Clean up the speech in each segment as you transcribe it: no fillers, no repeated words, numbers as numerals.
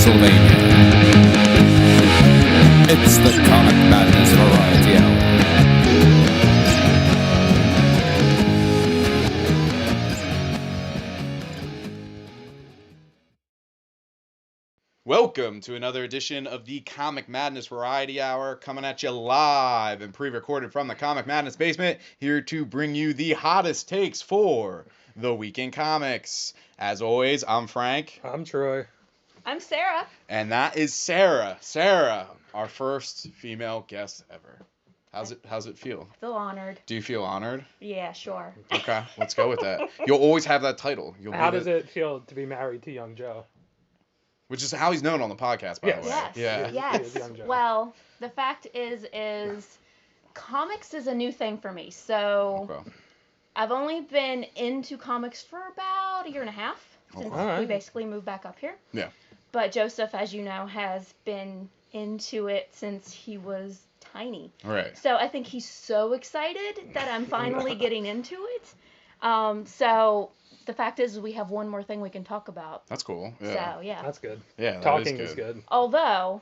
Pennsylvania. It's the Comic Madness Variety Hour. Welcome to another edition of the Comic Madness Variety Hour, coming at you live and pre-recorded from the Comic Madness basement, here to bring you the hottest takes for the week in comics. As always, I'm Frank. I'm Troy. I'm Sarah. And that is Sarah. Sarah, our first female guest ever. How's it feel? I feel honored. Do you feel honored? Yeah, sure. Okay, let's go with that. You'll always have that title. How does it feel to be married to young Joe? Which is how he's known on the podcast, by the way. Yes. Yeah. Yes. Young Joe. Well, the fact is comics is a new thing for me. So Okay. I've only been into comics for about a year and a half since Okay. we basically moved back up here. Yeah. But Joseph, as you know, has been into it since he was tiny. All right. So I think he's so excited that I'm finally getting into it. So the fact is we have one more thing we can talk about. That's cool. Yeah. So, yeah. That's good. Yeah, that Talking is is good. Although,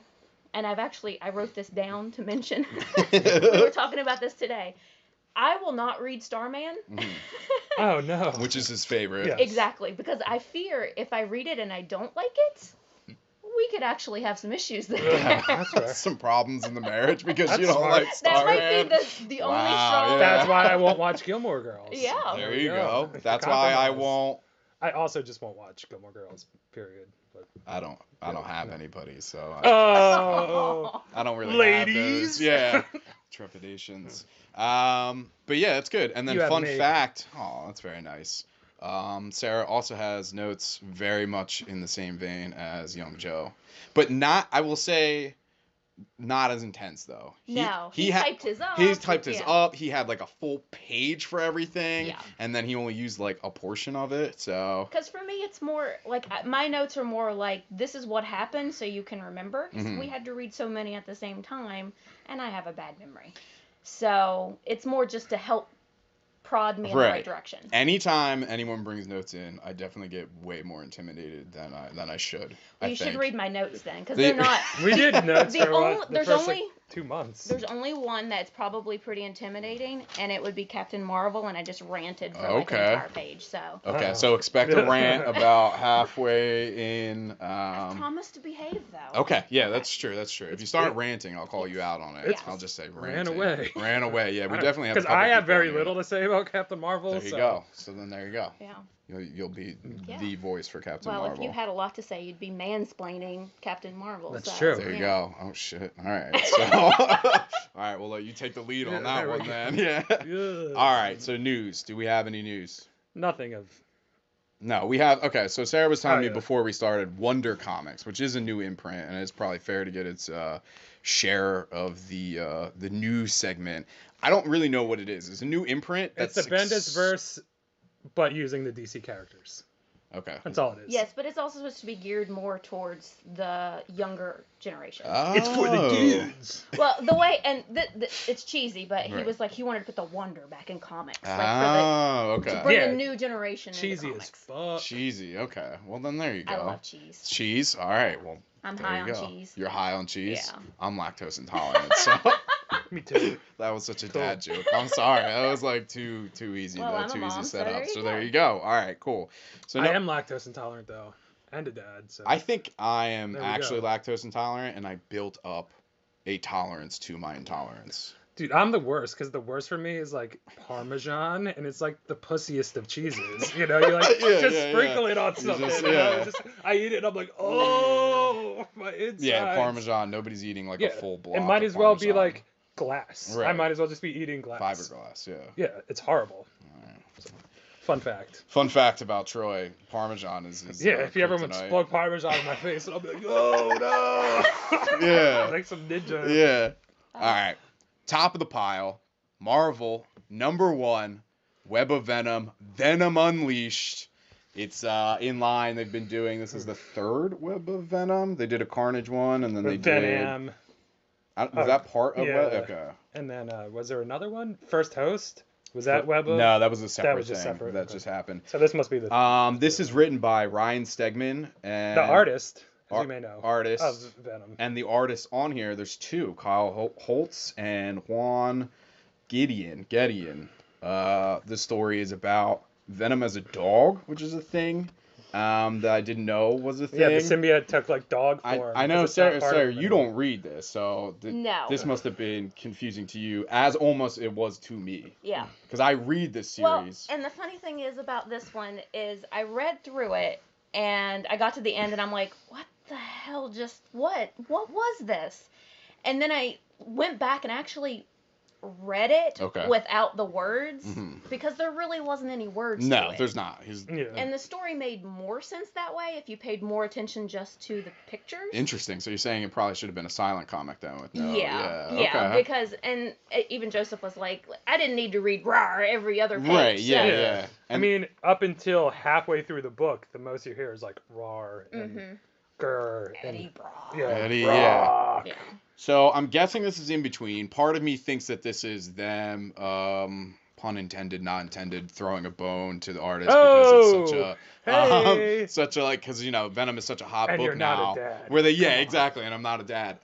and I wrote this down to mention, we were talking about this today. I will not read Starman. Oh, no. Which is his favorite. Yeah. Exactly, because I fear if I read it and I don't like it, we could actually have some issues there. Yeah, that's fair. Some problems in the marriage because That's you don't smart. like That might Starman. be the only Wow, strong... yeah. That's why I won't watch Gilmore Girls. Yeah. There you go. It's That's why I compromise. won't. I also just won't watch Gilmore Girls, period. But... I don't have anybody, so Oh. I don't really Ladies. have those. Yeah. Trepidations. But yeah, it's good. And then You have fun me. fact. Oh, that's very nice. Sarah also has notes very much in the same vein as Young Joe, but not. I will say, not as intense though. No, he typed his up. He typed his Yeah. up. He had like a full page for everything, Yeah. and then he only used like a portion of it. So Because for me, it's more like my notes are more like this is what happened, so you can remember. 'Cause Mhm. we had to read so many at the same time, and I have a bad memory, so it's more just to help prod me in the right direction. anytime anyone brings notes in, I definitely get way more intimidated than I should. You should read my notes then, because The- they're not. We did notes The for only- what, the there's first only- 2 months. There's only one that's probably pretty intimidating, and it would be Captain Marvel, and I just ranted for like Okay. an entire page. So Okay, Oh. so expect a rant about halfway in. I promise to behave though. Okay, yeah, that's true. That's true. If you start ranting, I'll call you out on it. It's- I'll just say Ran ranting. away. Ran away. Yeah, we definitely have. Because I have very little to say about Captain Marvel. There you so. go. So then there you go. Yeah. You'll be Yeah. the voice for Captain Well, Marvel. if you had a lot to say, you'd be mansplaining Captain Marvel. That's so, true. There you yeah. go. Oh shit. All right. So, all right. Well, you take the lead on Yeah, that there we one go. then. Yeah. Ugh. All right. So news. Do we have any news? Nothing of. No, we have. Okay, so Sarah was telling Oh, me yeah. before we started Wonder Comics, which is a new imprint, and it's probably fair to get its share of the news segment. I don't really know what it is. It's a new imprint. It's the Bendis verse, but using the DC characters. Okay. That's all it is. Yes, but it's also supposed to be geared more towards the younger generation. It's for the dudes. Well, the way, and it's cheesy, but he Right. was like, he wanted to put the wonder back in comics. Like Oh, to okay. bring Yeah. a new generation Cheesy into as comics. fuck. Cheesy. Okay. Well, then there you go. I love cheese. Cheese. All right. Well, I'm there high you on go. cheese. You're high on cheese. Yeah. I'm lactose intolerant, so Me too. that was such a Cool. dad joke. I'm sorry. That was like too easy. Well, I'm a Too mom, easy so setup. there you So there go. you go. All right. Cool. So I no, am lactose intolerant though, and a dad. So I think I am There we actually go. lactose intolerant, and I built up a tolerance to my intolerance. dude, I'm the worst because the worst for me is like Parmesan, and it's like the pussiest of cheeses. You know, you like Yeah, just yeah, sprinkle yeah. it on You something. just- you know? yeah. Just, I eat it, and I'm like, oh, my insides. Yeah, Parmesan. Nobody's eating like Yeah, a full block. it might of as well be Parmesan. like glass. I Right. might as well just be eating glass. fiberglass. Yeah. Yeah, it's horrible. All right. Fun fact. Fun fact about Troy: Parmesan is Yeah, if you ever would kryptonite. splug Parmesan in my face, I'll be like, oh no. Yeah. Like some ninja. Yeah. All right. Top of the pile. Marvel #1. Web of Venom. Venom Unleashed. It's in line. They've been doing. This is the third Web of Venom. They did a Carnage one, and then they did. Venom. Was that part of yeah. Web? Okay. And then was there another one? First Host? Was that Web of? No, that was a separate was just thing. separate, That okay. just happened. So this must be the This is written by Ryan Stegman and the artist. as you may know, artist. of Venom. And the artists on here, there's two, Kyle Holtz and Juan Gideon. The story is about Venom as a dog, which is a thing that I didn't know was a thing. Yeah, the symbiote took like dog form. I know, because it's not Sarah, part of you Venom. don't read this, so No. this must have been confusing to you, as almost it was to me. Yeah. Because I read this Well, series. and the funny thing is about this one is I read through it and I got to the end and I'm like, what the hell what was this? And then I went back and actually read it without the words because there really wasn't any words to No, it. there's not. And the story made more sense that way if you paid more attention just to the pictures. Interesting. So you're saying it probably should have been a silent comic then with no. Yeah, Okay. because and even Joseph was like, I didn't need to read "rar" every other page. Right. so- Yeah. I mean, up until halfway through the book, the most you hear is like "rar" and "grr" and Eddie Brock. Eddie, Brock. Yeah. So I'm guessing this is in between. Part of me thinks that this is them, pun intended, not intended, throwing a bone to the artist because it's such a like, because Venom is such a hot And book you're now. not a dad. Where they, Come on. exactly, and I'm not a dad.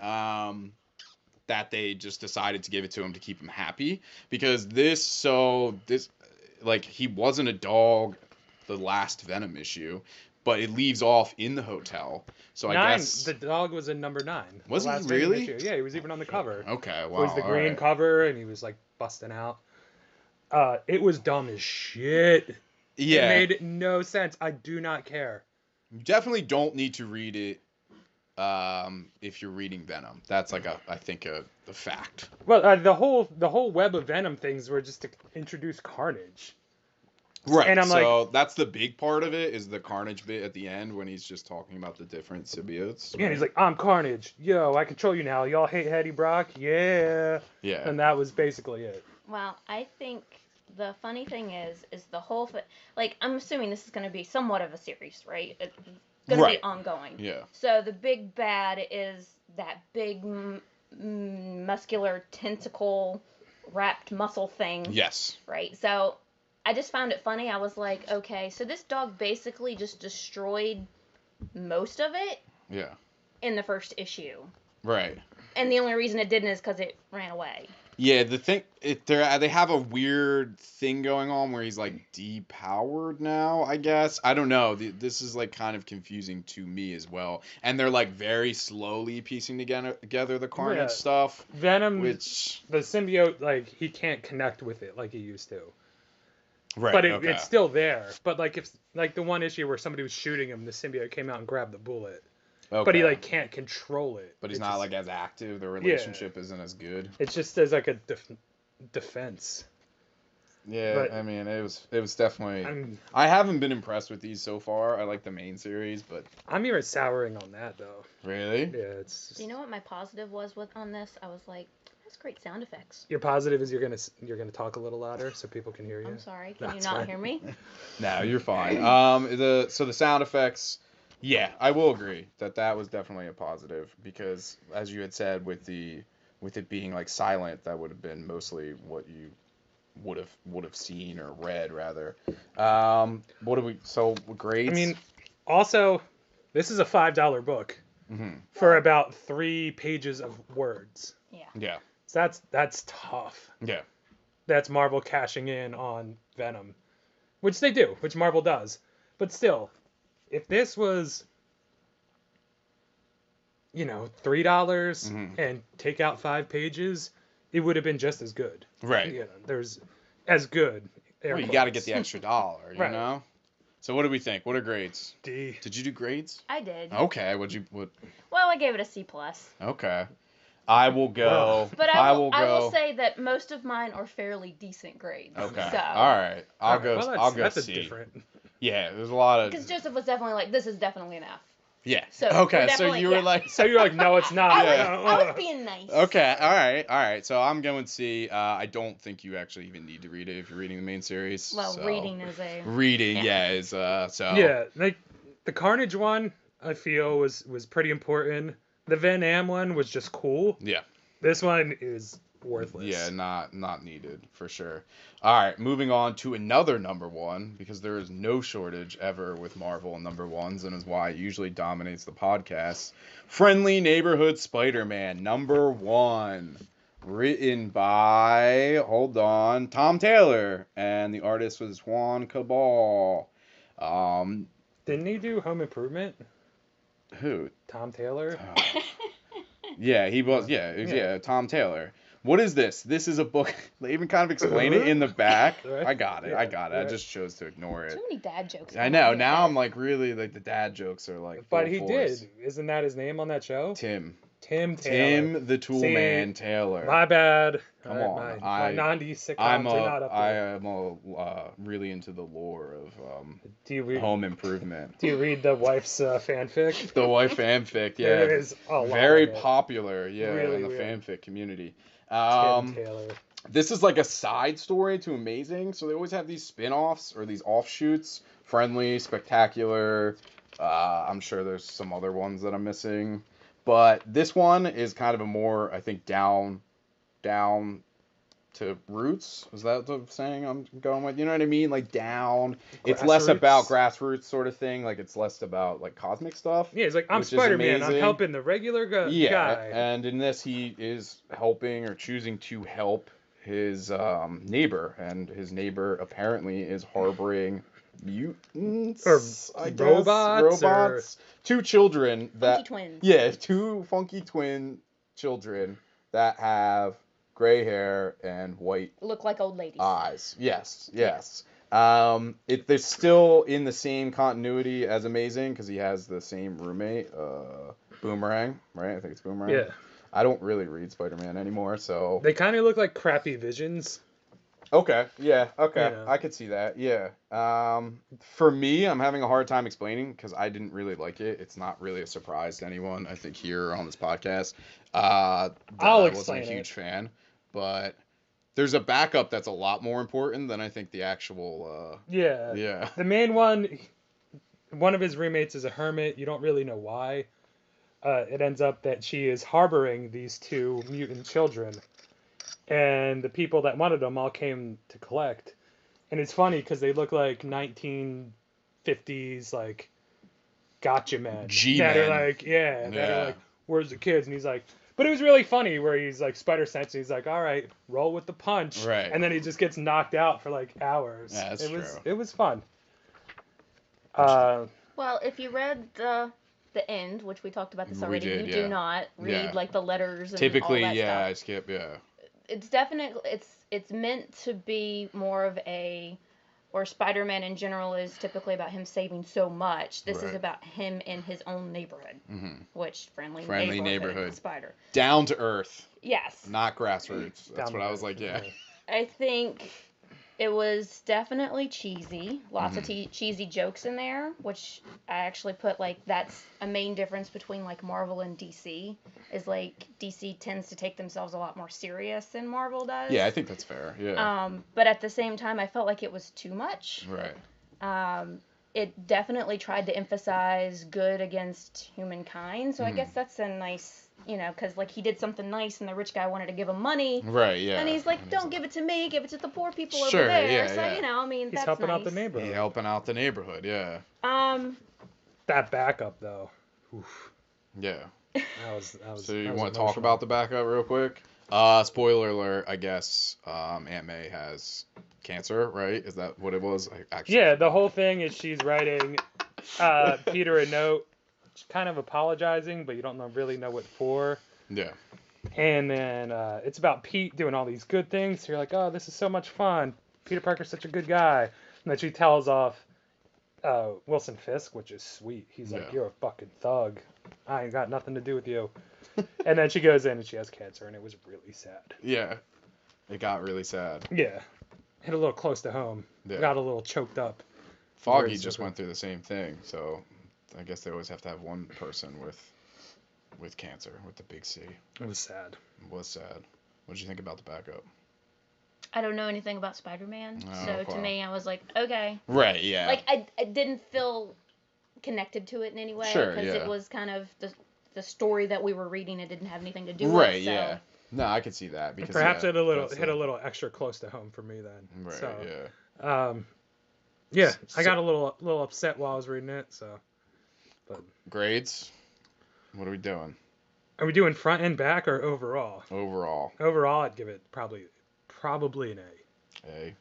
That they just decided to give it to him to keep him happy because this like he wasn't a dog, the last Venom issue. But it leaves off in the hotel. So I guess the dog was in number 9. Was the he last Venom really? issue. Yeah, he was even on the cover. Okay, wow. It was the green alright. cover, and he was like busting out. It was dumb as shit. Yeah. It made no sense. I do not care. You definitely don't need to read it if you're reading Venom. That's like I think a fact. Well, the whole web of Venom things were just to introduce Carnage. Right. And I'm so that's the big part of it is the Carnage bit at the end when he's just talking about the different symbiotes. Yeah, and he's like, I'm Carnage. Yo, I control you now. Y'all hate Eddie Brock? Yeah. Yeah. And that was basically it. Well, I think the funny thing is the whole like I'm assuming this is going to be somewhat of a series, right? It's going to be ongoing. Yeah. So the big bad is that big muscular tentacle wrapped muscle thing. Yes. Right. So I just found it funny. I was like, okay, so this dog basically just destroyed most of it Yeah. in the first issue. Right. And the only reason it didn't is because it ran away. Yeah, the thing they have a weird thing going on where he's like depowered now, I guess. I don't know. This is like kind of confusing to me as well. And they're like very slowly piecing together the Carnage stuff. Venom, the symbiote, like he can't connect with it like he used to. Right. But it's still there. But like if the one issue where somebody was shooting him, the symbiote came out and grabbed the bullet. Okay. But he like can't control it. But he's not like as active. The relationship isn't as good. It's just as like a defense. Yeah, But, I mean, it was definitely. I haven't been impressed with these so far. I like the main series, but I'm even souring on that though. really, Yeah, it's. Just, You know what my positive was on this? I was like, that's great sound effects. Your positive is you're gonna talk a little louder so people can hear you. I'm sorry. Can you That's not fine. hear me? no, you're fine. The sound effects. Yeah, I will agree that was definitely a positive because, as you had said, with it being like silent, that would have been mostly what you would have seen or read rather. What do we? So grades. I mean, also, this is a $5 book for about 3 pages of words. Yeah. Yeah. So that's tough. Yeah. That's Marvel cashing in on Venom, which they do, which Marvel does. But still, if this was, $3 and take out 5 pages, it would have been just as good. Right. There's as good. Well, you got to get the extra dollar, you Right. know. So what do we think? What are grades? D. Did you do grades? I did. Okay. What? Well, I gave it a C+. Okay. I will go. But I I will go. will say that most of mine are fairly decent grades. Okay. So. All right. I'll go. Well, I'll go that's C. a different. Yeah, there's a lot of. Because Joseph was definitely like, this is definitely enough. Yeah. So okay. we're So definitely- you were yeah. like. So you're like, no, it's not. I was being nice. Okay. All right. All right. So I'm going C. I don't think you actually even need to read it if you're reading the main series. Well, so. reading is a... Reading, Yeah. is so. Yeah, like the Carnage one, I feel was pretty important. The Van Am one was just cool. Yeah. This one is worthless. Yeah, not needed for sure. All right, moving on to another number one, because there is no shortage ever with Marvel number ones, and is why it usually dominates the podcast. Friendly Neighborhood Spider-Man number one, written by, hold on, Tom Taylor, and the artist was Juan Cabal. Didn't he do Home Improvement? Who? Tom Taylor? Yeah, he was. Yeah, it was, yeah, Tom Taylor. What is this? This is a book. They even kind of explain it in the back. Right. I got it. Yeah, I got it. I right. just chose to ignore it. Too many dad jokes. I going know. on Now here, I'm like really like the dad jokes are like. But full he force. did. Isn't that his name on that show? Tim. Tim Taylor. Tim the Tool See, Man Taylor. My bad. Come All on, My 90s sitcoms I'm are not up I there. am really into the lore of Do you read? Home Improvement. Do you read the wife's fanfic? The wife fanfic, yeah. There is a lot Very of it. popular, yeah, Really in the weird. fanfic community. Tim Taylor. This is like a side story to Amazing, so they always have these spin-offs or these offshoots. Friendly, Spectacular. I'm sure there's some other ones that I'm missing, but this one is kind of a more, I think, down to roots. Is that the saying I'm going with? You know what I mean? Like down. It's less Grassroots? about grassroots sort of thing. Like it's less about like cosmic stuff. Yeah, he's like, I'm which is Spider-Man. I'm amazing. helping the regular guy. Yeah, and in this he is helping or choosing to help his neighbor, and his neighbor apparently is harboring mutants Or I guess, robots, two children that Funky twins. yeah, two funky twin children that have gray hair and white Look like old ladies. eyes. Yes. They're still in the same continuity as Amazing because he has the same roommate, Boomerang, right? I think it's Boomerang. Yeah. I don't really read Spider-Man anymore, so. They kind of look like crappy Visions. Okay. Yeah. Okay. Yeah. I could see that. Yeah. For me, I'm having a hard time explaining because I didn't really like it. It's not really a surprise to anyone. I think here on this podcast, that I'll I explain wasn't a it. huge fan, but there's a backup that's a lot more important than I think the actual. Yeah. Yeah. The main one of his roommates is a hermit. You don't really know why. It ends up that she is harboring these two mutant children. And the people that wanted them all came to collect. And it's funny because they look like 1950s, like, gotcha men. G-men. That are like, that Yeah. are like, where's the kids? And he's like, but it was really funny where he's like Spider Sense and he's like, all right, roll with the punch. Right. And then he just gets knocked out for like hours. Yeah, that's true. It was fun. Well, if you read the end, which we talked about this We already, did, you yeah. do not read Yeah. like the letters and Typically, all that yeah, stuff. I skip. Yeah. It's definitely it's meant to be more of a, or Spider-Man in general is typically about him saving so much. This is Right. about him in his own neighborhood, which friendly Friendly neighborhood neighborhood. Spider. Down to earth, Yes, not grassroots. That's Down what the I was road. like. Yeah. I think it was definitely cheesy. Lots of cheesy jokes in there, which I actually put like that's a main difference between like Marvel and DC. Is like DC tends to take themselves a lot more serious than Marvel does. Yeah, I think that's fair. Yeah. But at the same time, I felt like it was too much. Right. It definitely tried to emphasize good against humankind. So I guess that's a nice, because like he did something nice and the rich guy wanted to give him money. Right. Yeah. And he's like, don't give it to me, give it to the poor people Sure, over there. yeah, So, yeah. I mean, He's that's helping nice. out the neighborhood. He helping out the neighborhood. Yeah. That backup though. Oof. Yeah. That was So you that was want to talk emotional. about the backup real quick? Spoiler alert. I guess Aunt May has cancer. Right? Is that what it was? Yeah, the whole thing is she's writing Peter a note, kind of apologizing, but you don't really know what for. Yeah. And then it's about Pete doing all these good things. So you're like, oh, this is so much fun. Peter Parker's such a good guy. And then she tells off Wilson Fisk, which is sweet. He's like, Yeah. you're a fucking thug. I ain't got nothing to do with you. And then she goes in and she has cancer, and it was really sad. Yeah. It got really sad. Yeah. Hit a little close to home. Yeah. Got a little choked up. Foggy Very just simple. went through the same thing. So I guess they always have to have one person with cancer, with the big C. It was sad. It was sad. What did you think about the backup? I don't know anything about Spider-Man. Oh, So to wow. me, I was like, okay. Right. Yeah. Like, I didn't feel connected to it in any way. Sure, Because yeah. it was kind of the story that we were reading. It didn't have anything to do with. Right, So yeah. No, I could see that because Perhaps yeah, it hit that's a little extra close to home for me then. right. So, Yeah. yeah, I So- got a little upset while I was reading it. So, but Grades. What are we doing are we doing front and back or overall? overall? Overall, I'd give it probably an A. A.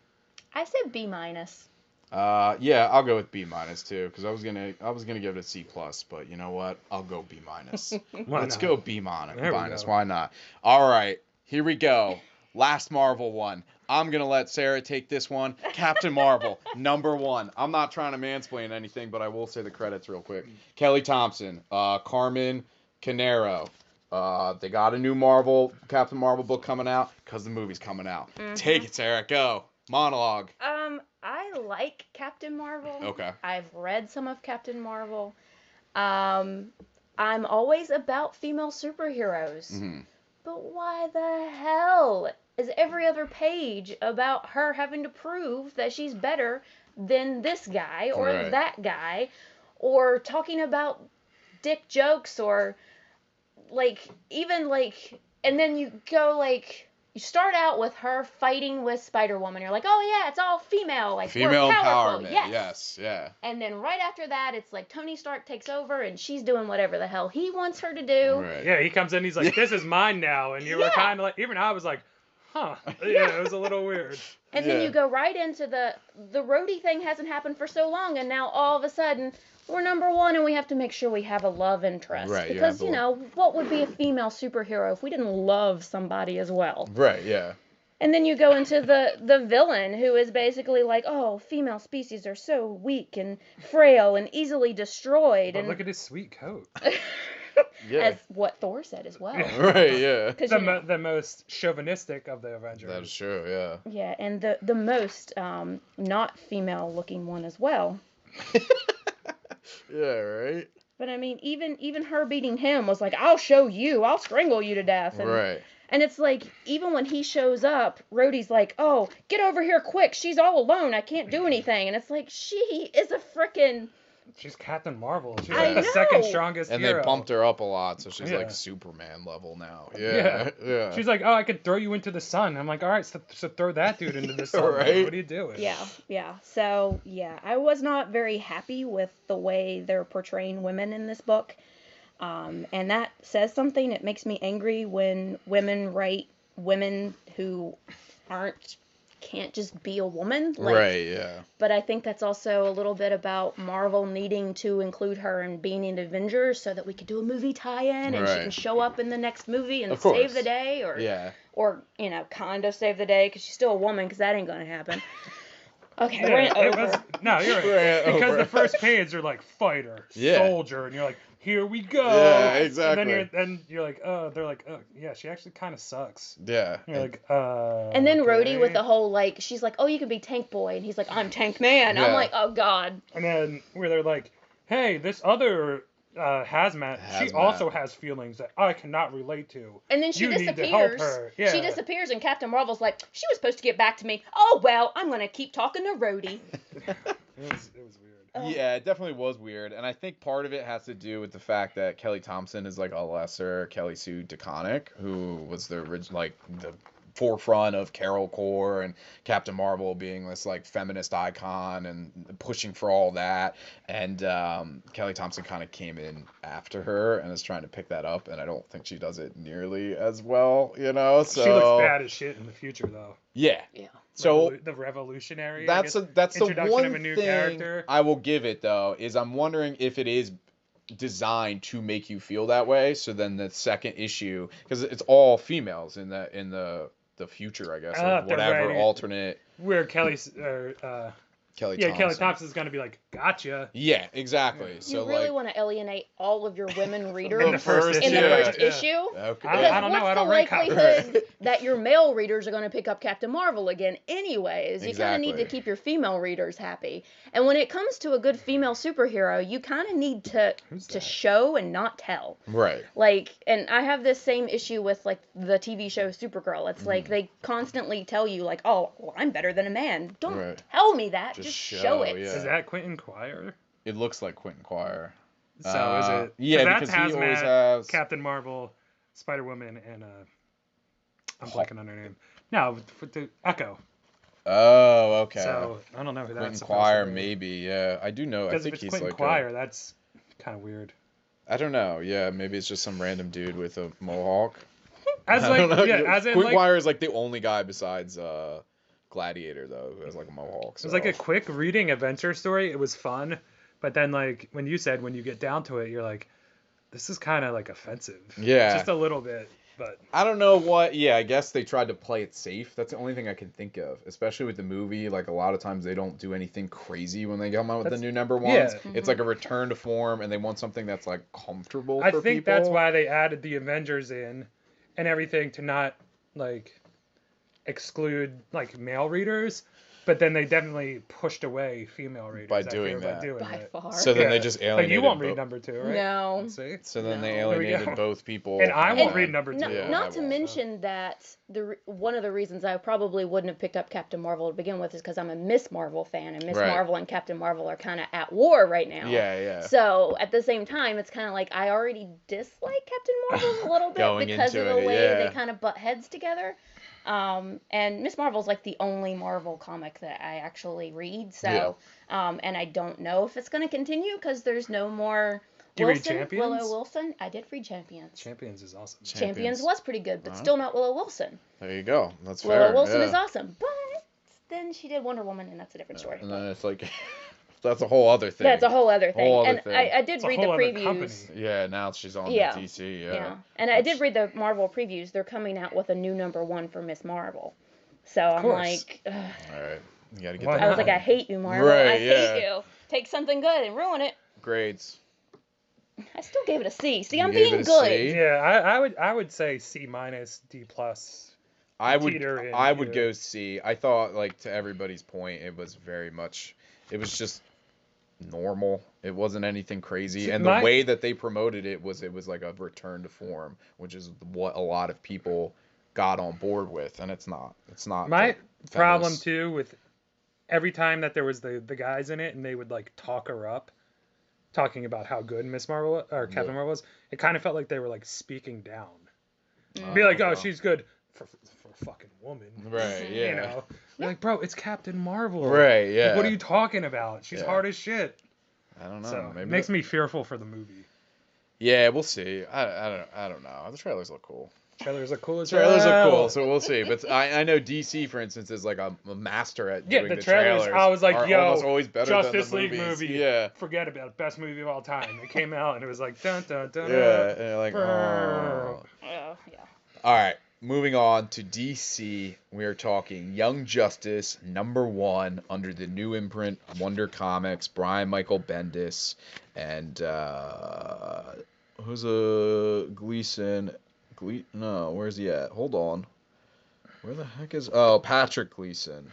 I said B minus. Yeah, I'll go with B minus too, because I was gonna give it a C plus, but you know what? I'll go B minus. Why Let's not? go B minus. There we Minus. go. Why not? All right, here we go. Last Marvel one. I'm gonna let Sarah take this one. Captain Marvel, number 1. I'm not trying to mansplain anything, but I will say the credits real quick. Kelly Thompson, Carmen Canero. They got a new Captain Marvel book coming out because the movie's coming out. Take it, Sarah. Go. Monologue. I like Captain Marvel. Okay. I've read some of Captain Marvel. I'm always about female superheroes. Mm-hmm. But why the hell is every other page about her having to prove that she's better than this guy or Right. that guy, or talking about dick jokes, or and then you go you start out with her fighting with Spider-Woman. You're like, oh yeah, it's all female, Female we're powerful. empowerment. Yes. Yes. Yeah. And then right after that, it's like Tony Stark takes over and she's doing whatever the hell he wants her to do. Right. Yeah, he comes in, he's like, "This is mine now," and you were Yeah. kind of like, even I was like, "Huh." Yeah, it was a little weird. And then Yeah. you go right into the Rhodey thing hasn't happened for so long, and now all of a sudden we're number 1 and we have to make sure we have a love interest. Right, you Because, have to- what would be a female superhero if we didn't love somebody as well? Right. Yeah. And then you go into the villain, who is basically like, oh, female species are so weak and frail and easily destroyed. But And look at his sweet coat. Yeah. as what Thor said as well. Right. Yeah. 'Cause, The most chauvinistic of the Avengers. That is true. Yeah. yeah, and the most not female looking one as well. Yeah. Right. But I mean, even her beating him was like, I'll show you, I'll strangle you to death. And, Right. And it's like, even when he shows up, Rhodey's like, oh, get over here quick, she's all alone, I can't do anything. And it's like, she is a frickin'... She's Captain Marvel. She's I like the know. second strongest And hero. they bumped her up a lot, so she's Yeah. like Superman level now. Yeah. Yeah. She's like, "Oh, I could throw you into the sun." I'm like, "All right, so throw that dude into the sun. Right. What are you doing?" Yeah. So, yeah, I was not very happy with the way they're portraying women in this book. And that says something. It makes me angry when women write women who can't just be a woman. Right. Yeah. But I think that's also a little bit about Marvel needing to include her in being an Avenger so that we could do a movie tie-in and she Right. can show up in the next movie and Of course. save the day, or Yeah. kind of save the day because she's still a woman, because that ain't gonna happen. Okay, Yeah, rant it over. was, no, you're right. Rant Because over. the first page are like fighter, Yeah. soldier, and you're like, "Here we go." Yeah, exactly. And then you're like, "Oh," they're like, "Oh, yeah, she actually kind of sucks." Yeah. And you're like, And then okay." Rhodey with the whole she's like, oh, you can be Tank Boy, and he's like, I'm Tank Man. Yeah. I'm like, oh god. And then where they're like, "Hey, this other hazmat, she Hazmat. also has feelings that I cannot relate to." And then she You need to help disappears. her. Yeah. She disappears, and Captain Marvel's like, she was supposed to get back to me. Oh well, I'm gonna keep talking to Rhodey. It was weird. Oh. Yeah, it definitely was weird, and I think part of it has to do with the fact that Kelly Thompson is like a lesser Kelly Sue DeConnick, who was the original, the forefront of Carol Core and Captain Marvel being this feminist icon and pushing for all that, and Kelly Thompson kind of came in after her and is trying to pick that up, and I don't think she does it nearly as well, so She looks bad as shit in the future, though. Yeah. Yeah. So The revolutionary. that's I guess, that's the introduction one of a new thing character. I will give it though, is I'm wondering if it is designed to make you feel that way. So then the second issue, because it's all females in the future, I guess, Ah, or whatever right. alternate Where Kelly Kelly Yeah, Thompson. Kelly Thompson's gonna be like, gotcha. Yeah, exactly. You So really want to alienate all of your women readers In the first in the yeah. first Yeah. issue? Okay. I Because don't know, what's I don't the read comics. likelihood that your male readers are going to pick up Captain Marvel again anyways? You kind of need to Exactly. keep your female readers happy. And when it comes to a good female superhero, you kind of need to Who's to that? show and not tell. Right. And I have this same issue with the TV show Supergirl. It's like they constantly tell you oh, well, I'm better than a man. Don't Right. tell me that. Just Just show, show it. yeah. Is that Quentin Quire? It looks like Quentin Quire. So is it? Yeah, that's because he always Hazmat, has. Captain Marvel, Spider-Woman, and I'm blanking on her name. No, with the Echo. Oh, okay. So I don't know who Quentin that's Quire, supposed to be. maybe. Yeah, I do know. I Because if think it's he's Quentin like. Quire, that's kind of weird. I don't know. Yeah, maybe it's just some random dude with a mohawk. As I like, don't know. yeah, as in Quentin like, Quire is like the only guy besides Gladiator though who has like a mohawk. it was like a quick reading adventure story. It was fun, but then like when you said when you get down to it, you're like, this is kind of like offensive. Yeah. Just a little bit, but I don't know what. Yeah, I guess they tried to play it safe. That's the only thing I can think of, especially with the movie. Like a lot of times they don't do anything crazy when they come out with the new number ones. yeah. It's like a return to form, and they want something that's like comfortable I for think people. that's why they added the Avengers in and everything to not like exclude like male readers, but then they definitely pushed away female readers By I feel, doing that. by doing By it. far. So then they Yeah. just Like alienated. you won't read both. number 2, right? No. Let's see. So then they No. There we alienated go. both people. And I won't And read number 2. Not, Yeah, I not to won't. mention that one of the reasons I probably wouldn't have picked up Captain Marvel to begin with is because I'm a Miss Marvel fan, and Miss Right. Marvel and Captain Marvel are kind of at war right now. Yeah, yeah. So at the same time, it's kind of like I already dislike Captain Marvel a little bit Going because of into the it, way yeah. they kind of butt heads together. And Miss Marvel's like the only Marvel comic that I actually read. So, and I don't know if it's going to continue because there's no more Do you read Wilson, Champions? Willow Wilson. I did read Champions. Champions is awesome. Champions was pretty good, but Uh-huh. still not Willow Wilson. There you go. That's Willow fair. Wilson yeah. is awesome, but then she did Wonder Woman, and that's a different story. And then it's like, that's a whole other thing. That's a whole other thing. Whole other And thing. I did It's a read the whole other previews. company. Yeah, now she's on Yeah. the DC. Yeah. And I did read the Marvel previews. They're coming out with a new number 1 for Miss Marvel. So I'm course. like, ugh. All right, you gotta get Why that. I was like, not? I hate you, Marvel. Right, I yeah. hate you. Take something good and ruin it. Grades. I still gave it a C. See, You I'm gave being it a good. C? Yeah, I would say C-, D+. I would Teeter in go either. C. I thought, like, to everybody's point, it was very much, it was just normal. It wasn't anything crazy, See, and my- the way that they promoted it was like a return to form, which is what a lot of people got on board with, and it's not. It's not. My like, problem feminist. too with every time that there was the guys in it and they would like talk her up, talking about how good Miss Marvel or Captain Yeah. Marvel was, it kind of felt like they were like speaking down. Mm. Be like, oh, okay. she's good for a fucking woman. Right. Yeah. You know, you're like, bro, it's Captain Marvel. Right. Like, Yeah. what are you talking about? She's Yeah. hard as shit. I don't know. So Maybe it makes that- me fearful for the movie. Yeah, we'll see. I don't know. The trailers look cool. Trailers are cool as Trailers are hell. cool, so we'll see. But I know DC, for instance, is like a master at Yeah, doing the trailers, I was like, are yo, almost always better Justice than the League movies. movie. Yeah, Forget about it. Best movie of all time. It came out and it was like dun dun dun. yeah, and you're like, Brrr. oh. Yeah. All right, moving on to DC. We are talking Young Justice #1 under the new imprint Wonder Comics. Brian Michael Bendis and who's Gleason? No, where's he at? Hold on. Where the heck is? Oh, Patrick Gleason.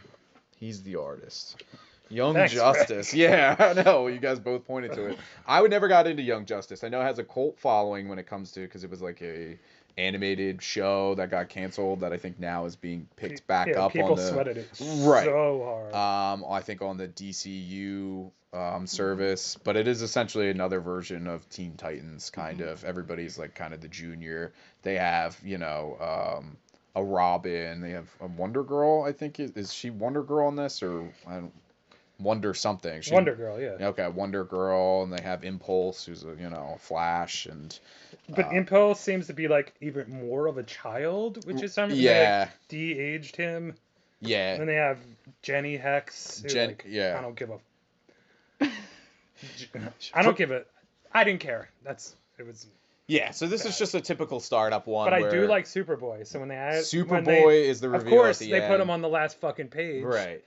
He's the artist. Young Thanks, Justice. Yeah, I know. You guys both pointed to it. I would never got into Young Justice. I know it has a cult following when it comes to, because it was like a animated show that got canceled that I think now is being picked back Yeah, up people on the sweated it Right. so hard. I think on the DCU service, but it is essentially another version of Teen Titans, kind of. Everybody's like kind of the junior. They have, a Robin. They have a Wonder Girl, I think. Is she Wonder Girl in this, or Wonder something? Wonder Girl, yeah. Okay, Wonder Girl, and they have Impulse, who's a Flash, and But Impulse seems to be like even more of a child, which is something. yeah, They like, de-aged him. yeah. And then they have Jenny Hex. Who, like, yeah. I don't give a. I don't give a. I didn't care. It was. Yeah, so this is just a typical startup one. But I do where like Superboy. So when they add Superboy is the of reveal course at the they end. put him on the last fucking page. Right,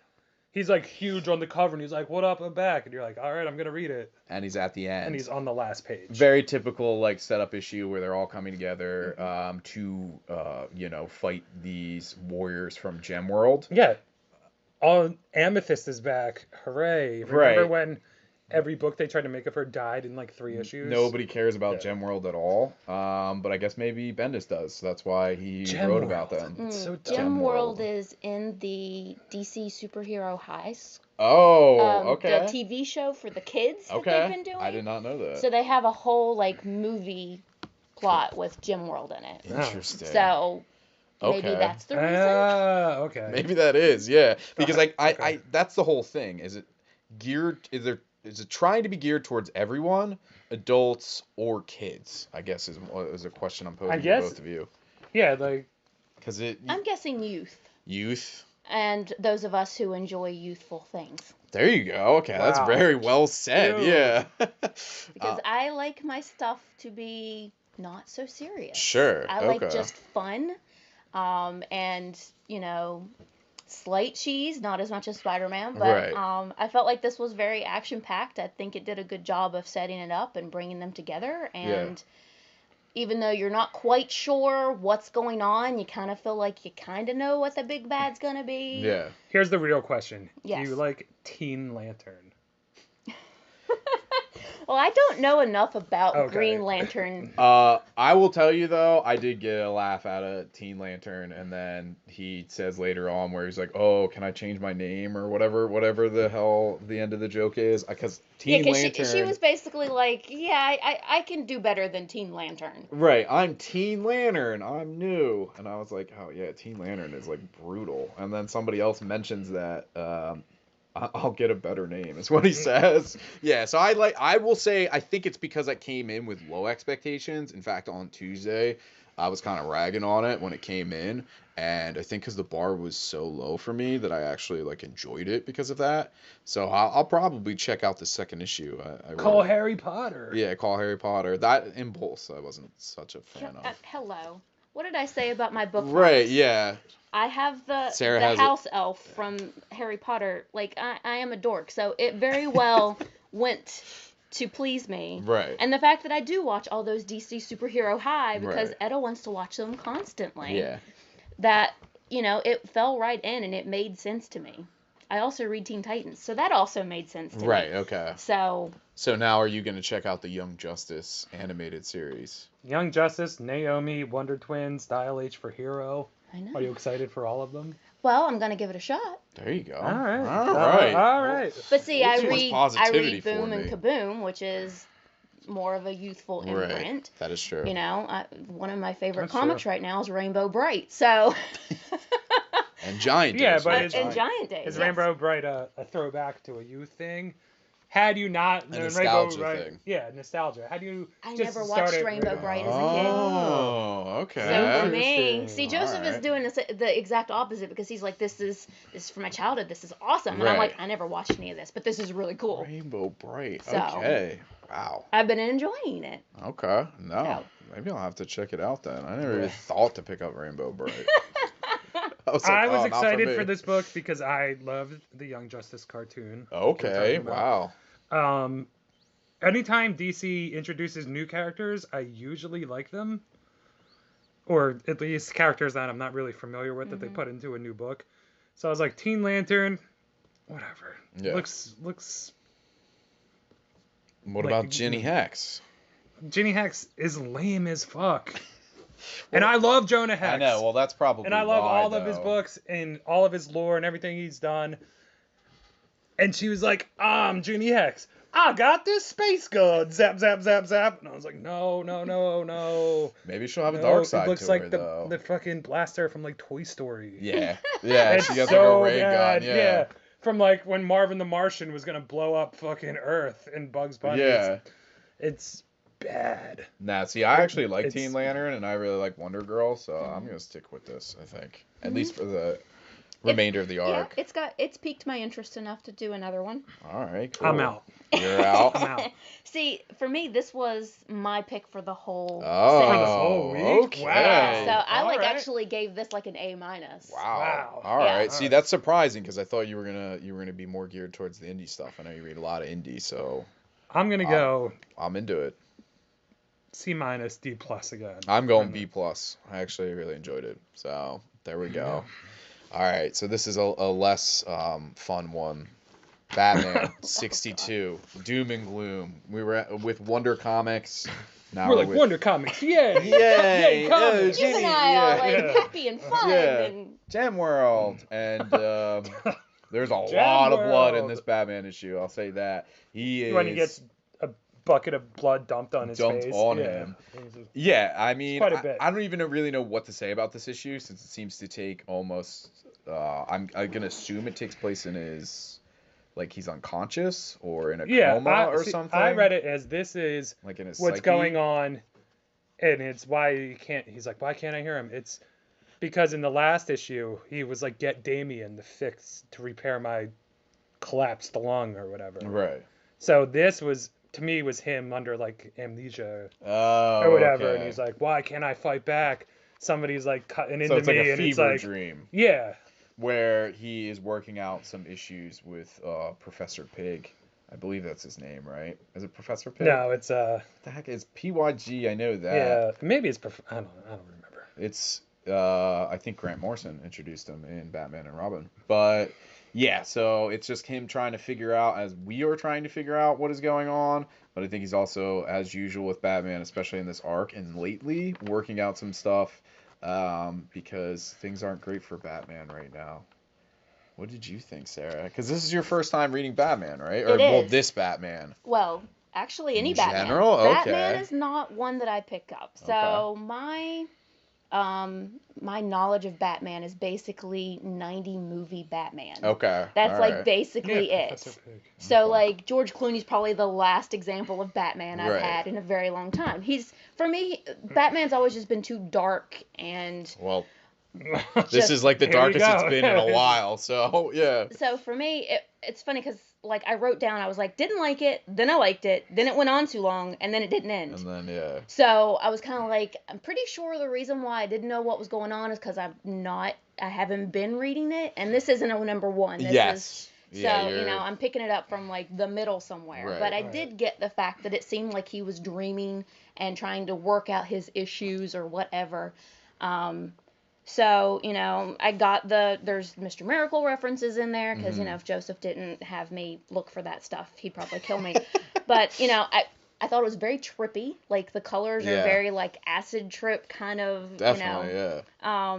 He's like huge on the cover, and he's like, "What up? I'm back." And you're like, "All right, I'm gonna read it." and he's at the end. And he's on the last page. Very typical like setup issue where they're all coming together to fight these warriors from Gemworld. Yeah. Amethyst is back. Hooray. Remember Right. when every book they tried to make of her died in like 3 issues? Nobody cares about Yeah. Gemworld at all. But I guess maybe Bendis does. So that's why he wrote about them. It's so Gem dumb. World is in the DC Superhero High School. Oh, okay. The TV show for the kids that Okay. they've been doing. I did not know that. So they have a whole like movie plot with Gem World in it. Interesting. So Maybe Okay. that's the reason. Okay. Maybe that is, yeah. Because Okay. I that's the whole thing. Is it trying to be geared towards everyone, adults or kids? I guess is a question I'm posing to guess- both of you. Yeah, like Because I'm guessing youth. youth. And those of us who enjoy youthful things. There you go. Okay, that's Wow. very well said. Ew. Yeah. Because I like my stuff to be not so serious. Sure, I like okay. just fun, and slight cheese, not as much as Spider-Man, but Right. I felt like this was very action-packed. I think it did a good job of setting it up and bringing them together, and even though you're not quite sure what's going on, you kind of feel like you kind of know what the big bad's gonna be. Yeah. here's the real question. Yes. Do you like Teen Lantern? Well, I don't know enough about Okay. Green Lantern. I will tell you though, I did get a laugh out of Teen Lantern, and then he says later on where he's like, "Oh, can I change my name or whatever the hell the end of the joke is?" Because Yeah, Teen because Lantern. she was basically like, yeah, I can do better than Teen Lantern. Right, I'm Teen Lantern. I'm new, and I was like, "Oh yeah, Teen Lantern is like brutal." And then somebody else mentions that. I'll get a better name, is what he says. Yeah, so I will say, I think it's because I came in with low expectations. In fact, on Tuesday, I was kind of ragging on it when it came in. And I think because the bar was so low for me that I actually like enjoyed it because of that. So I'll probably check out the second issue. I Call really- Harry Potter. Yeah, Call Harry Potter. That Impulse I wasn't such a fan of. Hello. What did I say about my book? Right, yeah. I have the Sarah has it. house elf from Harry Potter. Like, I am a dork, so it very well went to please me. Right. And the fact that I do watch all those DC Superhero High, because Right. Edda wants to watch them constantly. Yeah. That, it fell right in and it made sense to me. I also read Teen Titans, so that also made sense to me. Right, okay. So, So now are you going to check out the Young Justice animated series? Young Justice, Naomi, Wonder Twins, Dial H for Hero. I know. Are you excited for all of them? Well, I'm going to give it a shot. There you go. All right. All right. All right. But see, Well, I too much read positivity for Boom me. and Kaboom, which is more of a youthful Right. imprint. That is true. One of my favorite That's comics true. right now is Rainbow Bright. So, And Giant Days. Yeah, but right? it's- and Giant Days. Is yes. Rainbow Bright a throwback to a youth thing? Had you not known Rainbow nostalgia Bright, thing. yeah, nostalgia. Had you I just never watched started Rainbow reading- Bright as a kid. Oh, okay. So for me, Interesting. see, Joseph is Alright. doing the exact opposite because he's like, this is from my childhood. This is awesome, and I'm Right. like, I never watched any of this, but this is really cool. Rainbow Bright. So- Okay. Wow. I've been enjoying it. Okay. No. So- Maybe I'll have to check it out then. I never even thought to pick up Rainbow Bright. I was, I like, was oh, not excited me. for this book because I loved the Young Justice cartoon. Okay. We're talking Wow. Anytime DC introduces new characters, I usually like them. Or at least characters that I'm not really familiar with that they put into a new book. So I was like, Teen Lantern, whatever. Yeah. Looks What like- about Ginny Hex? Ginny Hex is lame as fuck. And I love Jonah Hex. I know. Well, that's probably And I love why, all of his though. books and all of his lore and everything he's done. And she was like, I'm Ginny Hex. I got this space gun. Zap, zap, zap, zap. And I was like, no. Maybe she'll have a No, dark side it looks to like her, the, though. the fucking blaster from like Toy Story. Yeah. Yeah. It's She got so like a ray bad. gun. Yeah. From like when Marvin the Martian was gonna blow up fucking Earth in Bugs Bunny. Yeah. It's bad. Nah, see, I actually like It's- Teen Lantern, and I really like Wonder Girl, so I'm gonna stick with this. I think, at least for the remainder of the arc. Yeah, it's piqued my interest enough to do another one. All right, cool. I'm out. You're out. I'm out. See, for me, this was my pick for the whole Oh, For the series. whole week? okay. Wow. So I All right. actually gave this like an A-. Wow. Wow. All right. Yeah. See, that's surprising because I thought you were gonna be more geared towards the indie stuff. I know you read a lot of indie, so I'm gonna go I'm into it. C minus D plus again. I'm going B plus. I actually really enjoyed it. So there we go. All right. So this is a less fun one. Batman 62, Doom and Gloom. We were with Wonder Comics. Now We're like with Wonder Comics. Yeah. Yay! comics. You and I are like Yeah. happy and fun, Yeah. and Gem World, and there's a Gem lot of blood in World. this Batman issue. I'll say that he is. When he gets bucket of blood dumped on his Dumped face. on yeah. him. It was Yeah, I mean, quite a bit. I don't even really know what to say about this issue since it seems to take almost. I'm gonna assume it takes place in his, like he's unconscious or in a coma or something. I read it as this is like in his what's psyche. going on, and it's why you can't. He's like, why can't I hear him? It's because in the last issue he was like, get Damien to repair my collapsed lung or whatever. Right. So this was to me was him under like amnesia Oh. or whatever, Okay. and he's like, why can't I fight back? Somebody's like cutting into So it's like me, a and it's fever like, dream yeah, where he is working out some issues with Professor Pig. I believe that's his name, right? Is it Professor Pig? no, it's What the heck is PYG? I know that. yeah, maybe it's I don't remember. It's I think Grant Morrison introduced him in Batman and Robin. But yeah, so it's just him trying to figure out as we are trying to figure out what is going on. But I think he's also, as usual with Batman, especially in this arc and lately, working out some stuff because things aren't great for Batman right now. What did you think, Sarah? Because this is your first time reading Batman, right? Or It well, is. this Batman. Well, actually, any In Batman. general? Okay. Batman is not one that I pick up. So my knowledge of Batman is basically 90 movie Batman. Okay. That's all like right. basically Yeah, it. Professor Pig. So Okay. like George Clooney's probably the last example of Batman I've Right. had in a very long time. For me, Batman's always just been too dark and Well, This this is like the Here you darkest it's go. been in a while. So yeah. so for me it's funny because like I wrote down, I was like, didn't like it, then I liked it, then it went on too long, and then it didn't end. And then yeah. So I was kind of like, I'm pretty sure the reason why I didn't know what was going on is because I haven't been reading it, and this isn't a number one. This Yes. Is, Yeah, so, you're- I'm picking it up from like the middle somewhere. Right. But I Right. did get the fact that it seemed like he was dreaming and trying to work out his issues or whatever. So, I got there's Mr. Miracle references in there because, Mm-hmm. if Joseph didn't have me look for that stuff, he'd probably kill me. But, I thought it was very trippy. Like, the colors Yeah. are very, like, acid trip kind of, Definitely, yeah.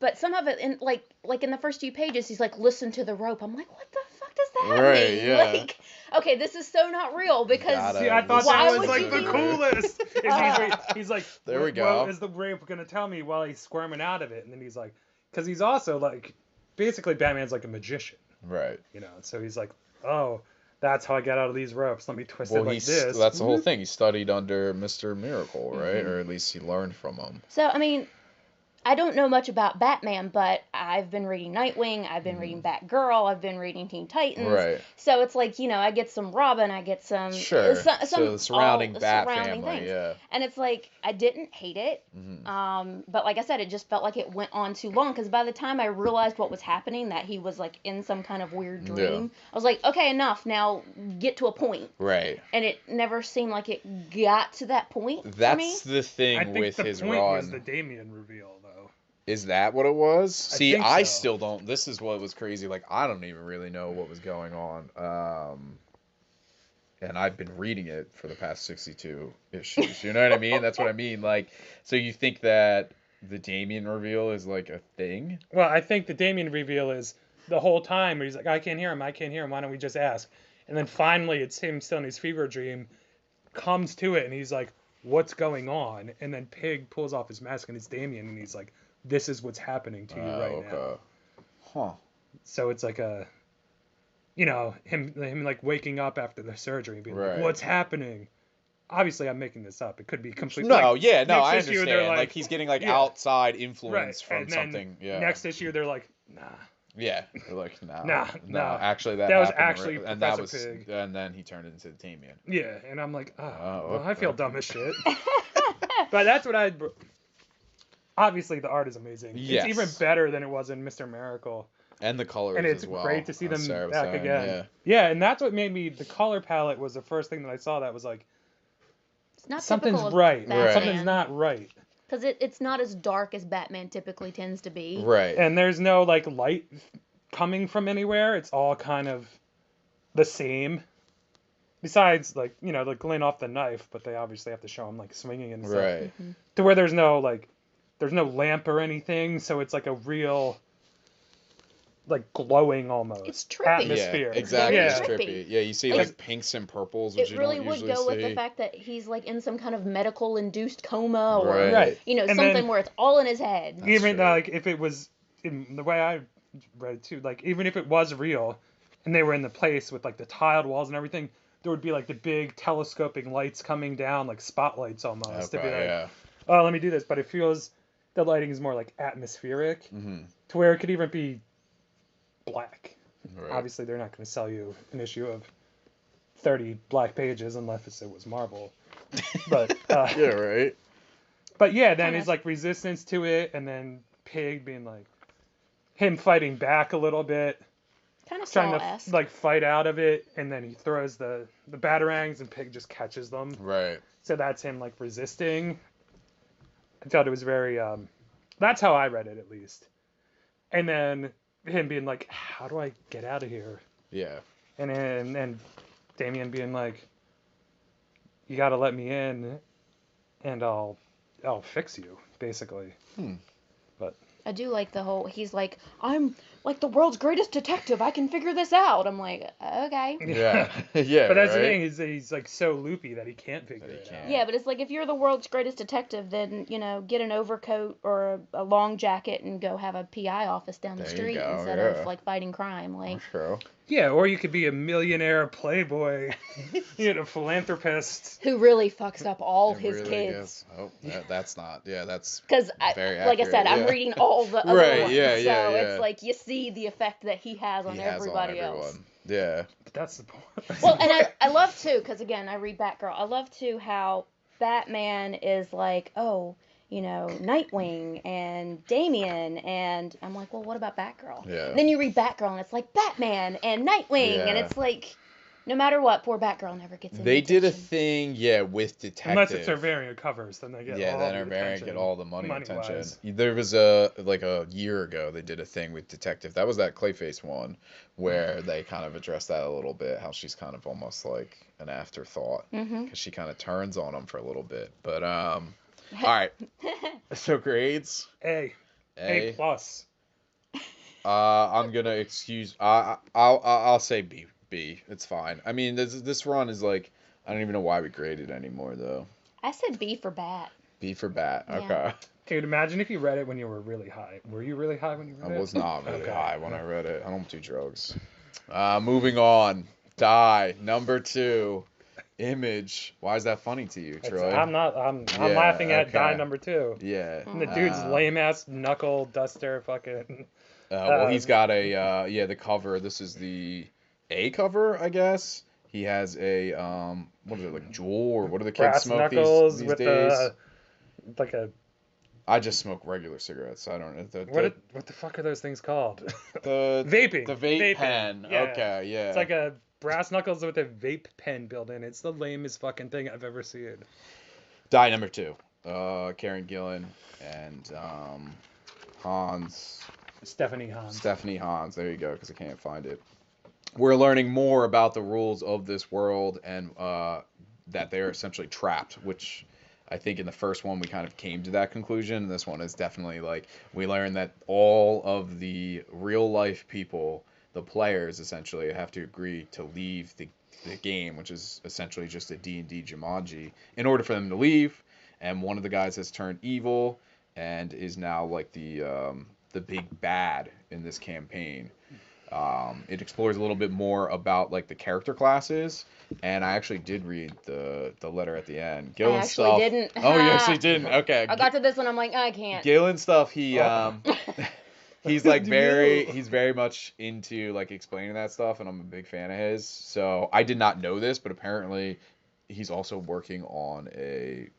But some of it, in like in the first few pages, he's like, listen to the rope. I'm like, what the fuck does that Right, mean? yeah. Like, okay, this is so not real because Gotta See, I thought Why that was would like you the do coolest. And he's like, There we what go. is the rape gonna tell me while he's squirming out of it? And then he's like, because he's also like, basically Batman's like a magician, Right. So he's like, oh, that's how I get out of these ropes. Let me twist it like this. That's the whole thing. He studied under Mr. Miracle, right? Mhm. Or at least he learned from him. So, I mean, I don't know much about Batman, but I've been reading Nightwing, I've been reading Batgirl, I've been reading Teen Titans. Right. So it's like, I get some Robin, I get some Sure. some So the surrounding all Bat surrounding family, things. yeah. And it's like I didn't hate it. But like I said, it just felt like it went on too long because by the time I realized what was happening, that he was like in some kind of weird dream, I was like, okay, enough. Now get to a point. Right. And it never seemed like it got to that point for me. That's the thing I think with the his point run. was the Damien reveal, though. Is that what it was? See, think I so. still don't. This is what was crazy. Like, I don't even really know what was going on. And I've been reading it for the past 62 issues. You know what I mean? That's what I mean. Like, so you think that the Damien reveal is like a thing? Well, I think the Damien reveal is the whole time where he's like, I can't hear him. Why don't we just ask? And then finally, it's him still in his fever dream, comes to it, and he's like, what's going on? And then Pig pulls off his mask, and it's Damien, and he's like, this is what's happening to you right now. Huh. So it's like a, him like waking up after the surgery and being Right. like, what's happening? Obviously, I'm making this up. It could be completely. No, like, yeah, no, next I issue, understand. they're Like, he's getting like yeah. outside right. influence from And then something. Yeah. Next issue, they're like, nah. Yeah. They're like, no. Nah, no. nah. Actually, that Was happened, actually and that was, Professor Pig. and then he turned into Damien. Yeah, and I'm like, oh, Oh, well, I feel okay. dumb as shit. But that's what obviously, the art is amazing. Yes. It's even better than it was in Mr. Miracle. And the colors And it's as well. great to see as them Sarah was back saying, again. Yeah. Yeah, and that's what made me, the color palette was the first thing that I saw that was like, It's not something's typical of right. Batman. Something's not right. Because it's not as dark as Batman typically tends to be. Right. And there's no like light coming from anywhere. It's all kind of the same. Besides, like, the glint off the knife, but they obviously have to show him like swinging and stuff. Right. To where there's no lamp or anything, so it's like a real, like glowing almost. It's trippy. Atmosphere. Yeah, exactly. Yeah. It's Trippy. trippy. Yeah, you see Like, like pinks and purples, which It you really don't would usually go see. with the fact that he's like in some kind of medical induced coma or Right. Right. And something then- where it's all in his head. That's Even true. like if it was in the way I read it too, like even if it was real and they were in the place with like the tiled walls and everything, there would be like the big telescoping lights coming down, like spotlights almost, to be Okay, like, yeah. oh, let me do this. But it feels the lighting is more like atmospheric Mm-hmm. to where it could even be black. Right. Obviously, they're not going to sell you an issue of 30 black pages unless it was Marvel. But Yeah, right. but yeah, then Kinda. it's like resistance to it, and then Pig being like him fighting back a little bit, Kind of trying Saw-esque. to like fight out of it, and then he throws the batarangs, and Pig just catches them. Right. So that's him like resisting. I thought it was very that's how I read it at least. And then him being like, how do I get out of here? Yeah. And Damien being like, you got to let me in, and I'll fix you, basically. I do like the whole. He's like, I'm like the world's greatest detective. I can figure this out. I'm like, okay. Yeah. Yeah. But that's the right? thing, he's like so loopy that he can't figure That he it can't. out. Yeah, but it's like if you're the world's greatest detective, then get an overcoat or a long jacket and go have a PI office down the There you street go, instead yeah. of like fighting crime. Like, True. Yeah, or you could be a millionaire playboy, philanthropist. who really fucks up all It his really kids. is. Oh, that's not. Yeah, that's Because, very like I said, accurate, I'm yeah. reading all the other Right, ones, yeah, so yeah, yeah. it's like you see the effect that he has on he has everybody on else. everyone. Yeah. But that's the point. Well, and I love too, because again, I read Batgirl. I love too how Batman is like, oh, Nightwing and Damian, and I'm like, well, what about Batgirl? Yeah. And then you read Batgirl, and it's like Batman and Nightwing, and Yeah. it's like, no matter what, poor Batgirl never gets any They did a attention. thing, yeah, with Detective. Unless it's her variant covers, then they get Yeah, all then the her variant attention, get all the money money-wise. attention. There was a year ago they did a thing with Detective. That was that Clayface one where they kind of addressed that a little bit, how she's kind of almost like an afterthought Mm-hmm. because she kind of turns on him for a little bit. But all right. So grades. A A. plus. I'm gonna excuse. I'll say B. B. It's fine. I mean, this run is like I don't even know why we graded anymore though. I said B for Bat. B for Bat. Yeah. Okay. Dude, imagine if you read it when you were really high. Were you really high when you I read it? was not really Okay. high when I read it. I don't do drugs. Moving on. Die. Number 2. Image. Why is that funny to you, It's- Troy? I'm not. I'm Yeah, laughing at okay. die number 2. Yeah. And the dude's Uh, lame ass knuckle duster fucking. well, he's got a the cover. This is the A cover, I guess. He has a what is it, like Juul, or what do the kids Brass smoke knuckles these with days? like a I just smoke regular cigarettes. I don't know. what the fuck are those things called? The Vaping. The vape Vaping. pen. Yeah. Okay, yeah. It's like a brass knuckles with a vape pen built in. It's the lamest fucking thing I've ever seen. Die number 2. Karen Gillan and Stephanie Hans. Stephanie Hans. There you go, because I can't find it. We're learning more about the rules of this world and that they're essentially trapped, which I think in the first one we kind of came to that conclusion. This one is definitely like we learn that all of the real life people, the players essentially, have to agree to leave the game, which is essentially just a D&D Jumanji, in order for them to leave. And one of the guys has turned evil and is now like the big bad in this campaign. It explores a little bit more about like the character classes, and I actually did read the letter at the end. I Gillen's actually stuff. didn't. Oh, you actually didn't. Okay. I got to this one, I'm like, I can't. Gillen stuff. He's like You. he's very much into like explaining that stuff, and I'm a big fan of his. So I did not know this, but apparently he's also working on an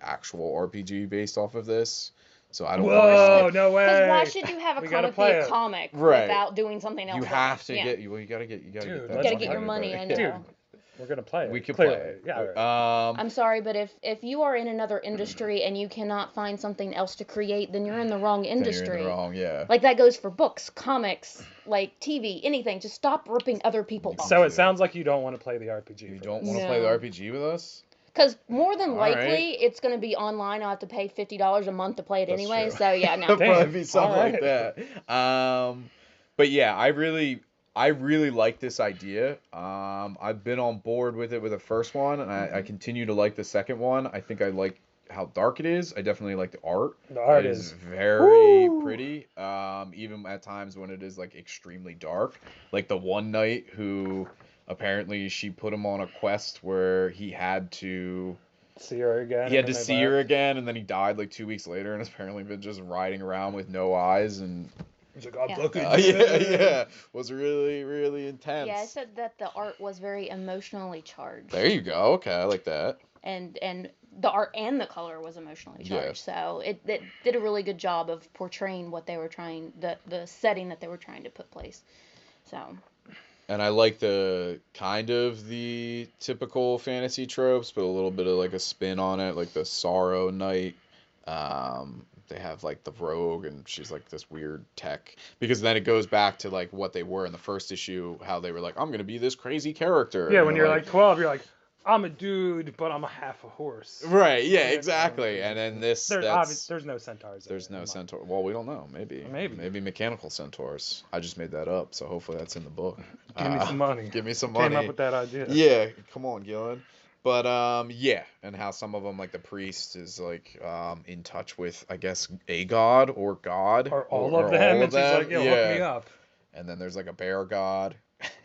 actual RPG based off of this. So I don't Whoa, want no way. Because why should you have a We gotta comic be play a it. comic Right. without doing something else? you have to Yeah. get you gotta get Dude, that let's Gotta get your money, money, buddy. I Dude, know. we're gonna play it. We could Clearly. play it. Yeah. Right. I'm sorry, but if you are in another industry and you cannot find something else to create, then you're in the wrong Then industry. You're in the wrong, yeah. Like that goes for books, comics, like TV, anything. Just stop ripping other people off. So it sounds like you don't want to play the RPG. You for don't this. want to play the No. RPG with us? Because more than All likely, right. it's going to be online. I'll have to pay $50 a month to play it That's anyway. true. So yeah, It'll no. probably be something All like that. But yeah, I really like this idea. I've been on board with it with the first one, and I continue to like the second one. I think I like how dark it is. I definitely like the art. The art It is very Woo! pretty. Even at times when it is like extremely dark. Like the one knight who apparently she put him on a quest where he had to see her again. he had and to then see they her left. again, and then he died like 2 weeks later, and has apparently been just riding around with no eyes, and He's like, I'm Yeah. fucking yeah, was really, really intense. Yeah, I said that the art was very emotionally charged. There you go. Okay, I like that. And the art and the color was emotionally charged. Yeah. So it did a really good job of portraying what they were trying, the setting that they were trying to put place. So. And I like the kind of the typical fantasy tropes, but a little bit of like a spin on it, like the Sorrow Knight. They have like the rogue, and she's like this weird tech. Because then it goes back to like what they were in the first issue, how they were like, I'm gonna be this crazy character. Yeah, And when you're like 12, you're like, I'm a dude, but I'm a half a horse. right, yeah, exactly. And then this, There's no centaurs. in there's it, no in my- centaur. Well, we don't know. Maybe mechanical centaurs. I just made that up, so hopefully that's in the book. Give me some money. Give me some money. Came up with that idea. Yeah, come on, Gillen. But yeah, and how some of them, like the priest, is like in touch with, I guess, a god or God, Or all or of them, all and she's like, yo, hook me up. And then there's like a bear god.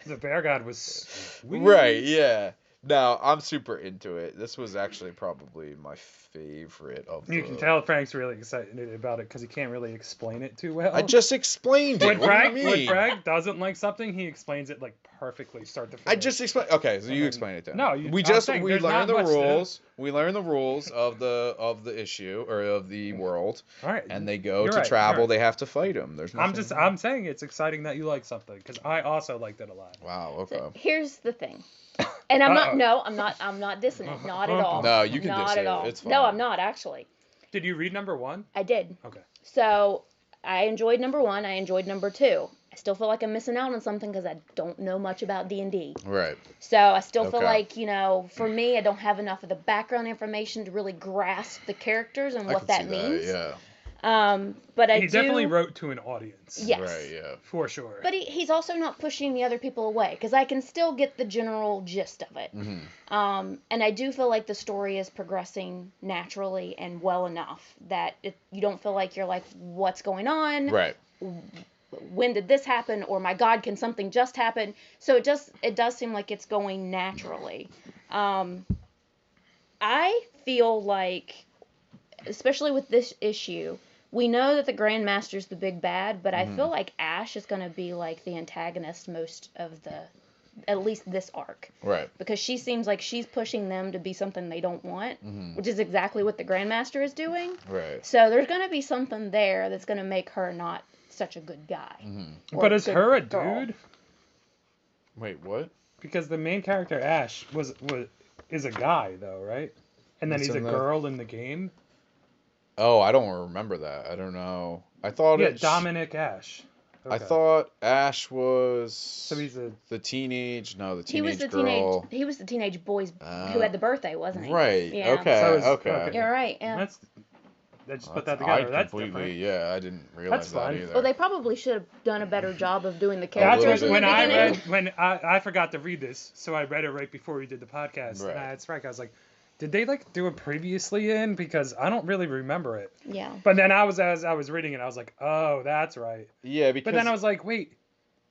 The bear god was sweet. Right, yeah. No, I'm super into it. This was actually probably my favorite of You the... can tell Frank's really excited about it because he can't really explain it too well. I just explained it. When What do you Frank, mean? when Frank doesn't like something, he explains it like perfectly, start to finish. I just explained. Okay, so And you then- explain it then. No, we I'm saying there's learn not the much to- rules. We learn the rules of the issue or of the world, All right. and they go You're to right, travel. you're right. They have to fight him. There's nothing. I'm saying it's exciting that you like something because I also liked it a lot. Wow. Okay. So here's the thing. And I'm Uh-oh. not. No, I'm not dissing it. Not at all. No, you can not diss at it. all. It's No, fine. I'm not actually. Did you read number 1? I did. Okay. So I enjoyed number 1. I enjoyed number 2. I still feel like I'm missing out on something because I don't know much about D&D. Right. So I still feel Okay. like, for me, I don't have enough of the background information to really grasp the characters and I what can that see means. Yeah. But I He do. definitely wrote to an audience. Yes. Right. Yeah. For sure. But he's also not pushing the other people away because I can still get the general gist of it. Mm-hmm. And I do feel like the story is progressing naturally and well enough that you don't feel like you're like, what's going on? Right. When did this happen? Or my God, can something just happen? So it does seem like it's going naturally. I feel like, especially with this issue, we know that the Grandmaster's the big bad, but I feel like Ash is going to be like the antagonist most of at least this arc. Right. Because she seems like she's pushing them to be something they don't want, which is exactly what the Grandmaster is doing. Right. So there's going to be something there that's going to make her not such a good guy. Or But is good her a girl. dude? Wait. What? Because the main character Ash is a guy though, right? And then It's he's a in the- girl in the game. Oh, I don't remember that. I don't know. I thought Yeah, it. Dominic Ash. I Okay. thought Ash was. So he's a the teenage. No, the He was teenage the girl. he was the teenage boy who had the birthday, wasn't he? Right. Yeah. Okay. So is- okay. okay. You're right. Yeah. That's. They just put That's- that together. I That's completely. different. Yeah, I didn't realize that fine. either. Well, they probably should have done a better job of doing the That's little characters bit. in when the I beginning. read when I forgot to read this, so I read it right before we did the podcast. Right. And I had Frank. I was like, did they like do it previously in? Because I don't really remember it. Yeah. But then as I was reading it, I was like, oh, that's right. Yeah, because. But then I was like, wait,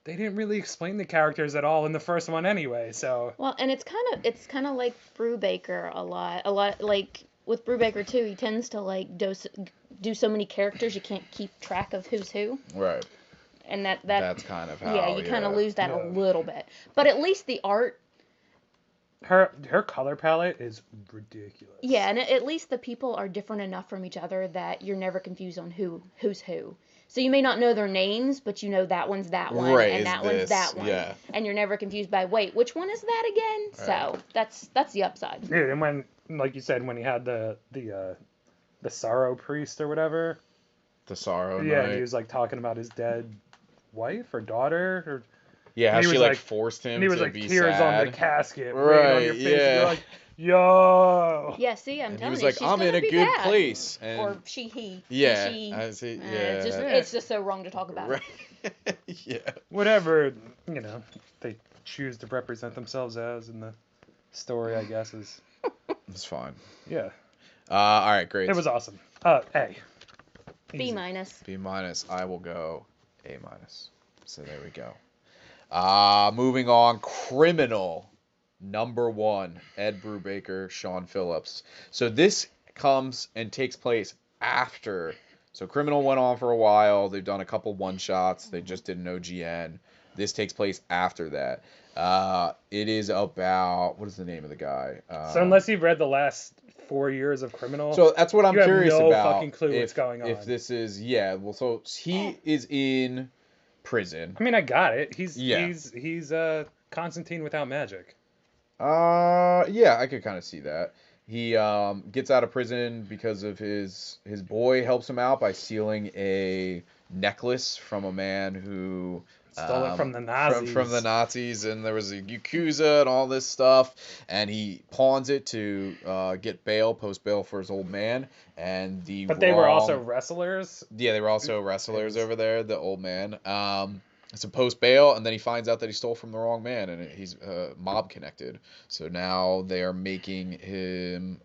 they didn't really explain the characters at all in the first one anyway. So Well, and it's kind of like Brubaker a lot like with Brubaker too. He tends to like do so many characters you can't keep track of who's who, Right. and that That's kind of how. yeah, you kind of lose that Yeah. a little bit. But at least the art, her color palette is ridiculous. yeah, and at least the people are different enough from each other that you're never confused on who's who. So you may not know their names, but you know that one's that one, Right, and is that this, one's that one, yeah. and you're never confused by wait, which one is that again? So that's the upside. Dude, and when, like you said, when he had the sorrow priest or whatever, The sorrow. yeah, Night. he was like talking about his dead wife or daughter, or Yeah, how and he she was like like- forced him and he was to like be tears sad. on the casket, right on Right, your face. yeah. And you're like, yo. Yeah, see, I'm And he telling was you, like, she's "I'm in gonna a be good bad." place," and Or she, he. yeah, She. I see, It's yeah. just so wrong to talk about. Right. Yeah. Whatever, they choose to represent themselves as in the story, I guess, is, It's fine. yeah. All right, great. It was awesome. A. B Easy. minus. B minus. I will go A minus. So there we go. Moving on. Criminal. Number 1. Ed Brubaker, Sean Phillips. So this comes and takes place after. So Criminal went on for a while. They've done a couple one-shots. They just did an OGN. This takes place after that. It is about, what is the name of the guy? So unless you've read the last 4 years of Criminal, So that's what I'm you curious have no about. fucking clue what's going on. If this is, yeah, well, so he is in prison. I mean, I got it. He's Constantine without magic. Yeah, I could kind of see that. He gets out of prison because of his boy helps him out by stealing a necklace from a man who Stole it from the Nazis. From the Nazis, and there was a Yakuza and all this stuff, and he pawns it to get post bail for his old man, and they were also wrestlers. Yeah, they were also wrestlers over there, the old man. It's a post bail, and then he finds out that he stole from the wrong man, and he's mob connected. So now they are making him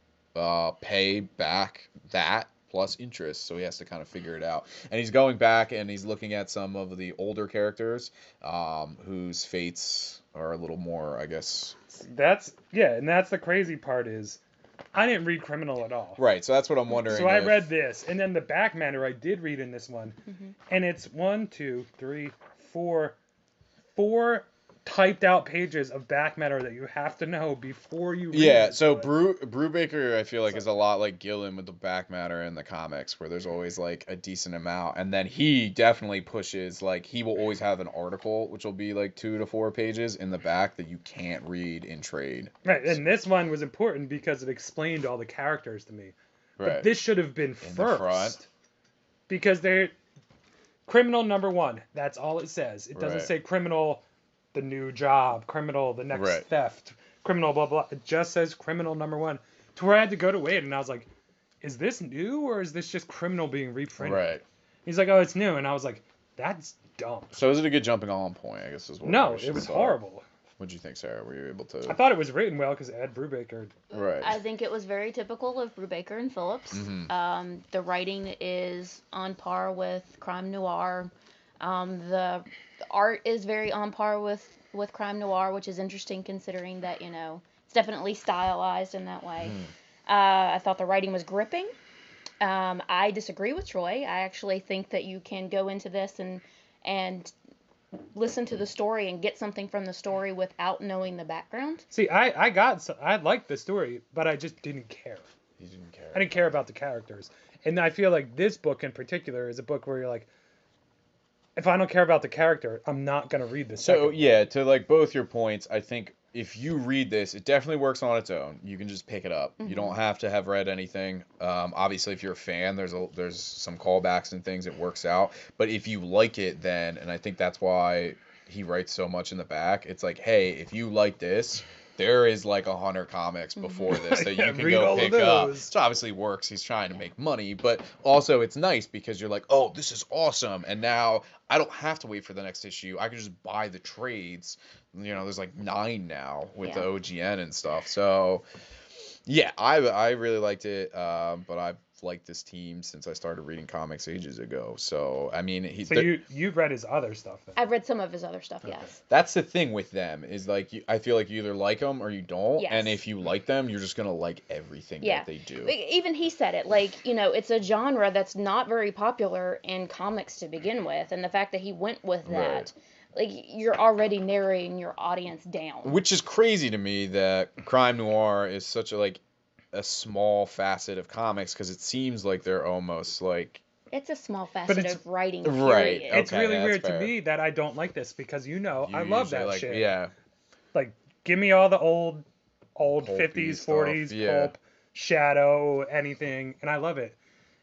pay back that plus interest. So he has to kind of figure it out. And he's going back and he's looking at some of the older characters whose fates are a little more, I guess. And that's the crazy part is I didn't read Criminal at all. Right, so that's what I'm wondering. So I read this, and then the back matter I did read in this one, and it's 4 typed out pages of back matter that you have to know before you read Yeah, it. so Brubaker, I feel like, is a lot like Gillen with the back matter in the comics, where there's always like a decent amount, and then he definitely pushes, like, he will always have an article which will be like 2 to 4 pages in the back that you can't read in trade. Right, and this one was important because it explained all the characters to me. Right. But this should have been In the first. front. Because they're Criminal number 1. That's all it says. It doesn't Right. say Criminal the new job, Criminal the next Right. theft, Criminal blah blah. It just says Criminal number 1. To where I had to go to Wade and I was like, is this new or is this just Criminal being reprinted? Right. He's like, oh, it's new, and I was like, that's dumb. So is it a good jumping on point, I guess is what No, we should it was start. horrible. What'd you think, Sarah? Were you able to? I thought it was written well because Ed Brubaker. Right. I think it was very typical of Brubaker and Phillips. Mhm. The writing is on par with crime noir. The art is very on par with crime noir, which is interesting considering that, it's definitely stylized in that way. I thought the writing was gripping. I disagree with Troy. I actually think that you can go into this and listen to the story and get something from the story without knowing the background. See, I liked the story, but I just didn't care. You didn't care. I didn't care about the characters. And I feel like this book in particular is a book where you're like, if I don't care about the character, I'm not going to read this. So, yeah, to like both your points, I think if you read this, it definitely works on its own. You can just pick it up. You don't have to have read anything. Obviously, if you're a fan, there's some callbacks and things. It works out. But if you like it, then, and I think that's why he writes so much in the back, it's like, hey, if you like this, there is like 100 comics before this that Yeah, you can read go all of pick up. those. So obviously works. He's trying to make money, but also it's nice because you're like, oh, this is awesome. And now I don't have to wait for the next issue. I can just buy the trades. There's like 9 now with the OGN and stuff. So yeah, I really liked it. But I've liked this team since I started reading comics ages ago. So I mean, you've read his other stuff then? I've read some of his other stuff, yes. That's the thing with them is like I feel like you either like them or you don't, Yes. and if you like them, you're just gonna like everything that they do. Even he said it, like, it's a genre that's not very popular in comics to begin with, and the fact that he went with that, like, you're already narrowing your audience down. Which is crazy to me that crime noir is such a small facet of comics because it seems like they're almost like. It's a small facet of writing, period. Right. It's Okay, really that's weird fair. to me that I don't like this because I You love usually that like, shit. Yeah. Like, give me all the old Pulpy 50s, stuff, 40s, yeah. pulp, shadow, anything, and I love it.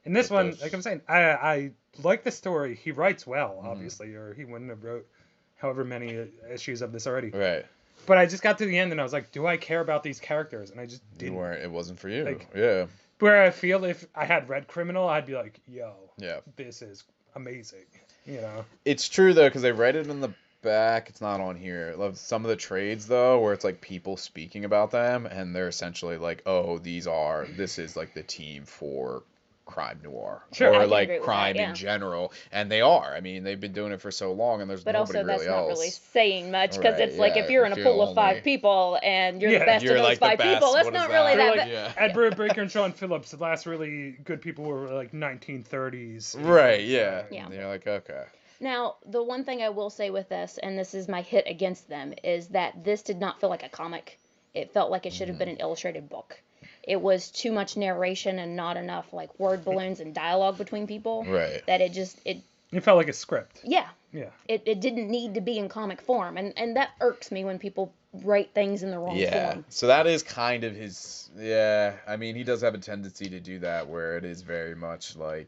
And this one, like I'm saying, I like the story. He writes well, obviously, or he wouldn't have wrote however many issues of this already. Right. But I just got to the end and I was like, do I care about these characters? And I just didn't. It wasn't for you. Like- Yeah. Where I feel if I had read Criminal, I'd be like, yo, Yeah. this is amazing. you know. It's true though, because they write it in the back. It's not on here. I love some of the trades though, where it's like people speaking about them, and they're essentially like, "Oh, this is like the team for crime noir, Sure. I or can like agree with crime that, yeah. in general," and they are. I mean, they've been doing it for so long, and there's But nobody also, that's really not else. really saying much because Right, it's like yeah, if you're in a if you're pool of only- 5 people and you're Yeah. the best You're of those like the 5 people, best, that's what is not that? really They're that. like Yeah. Ed Brubaker and Sean Phillips. The last really good people were like 1930s. Right, yeah. Yeah. And you're like, okay. Now, the one thing I will say with this, and this is my hit against them, is that this did not feel like a comic. It felt like it should have been an illustrated book. It was too much narration and not enough like word balloons and dialogue between people. Right. That it felt like a script. yeah. Yeah. It didn't need to be in comic form, and that irks me when people write things in the wrong form. So that is kind of his. Yeah, I mean, he does have a tendency to do that, where it is very much like.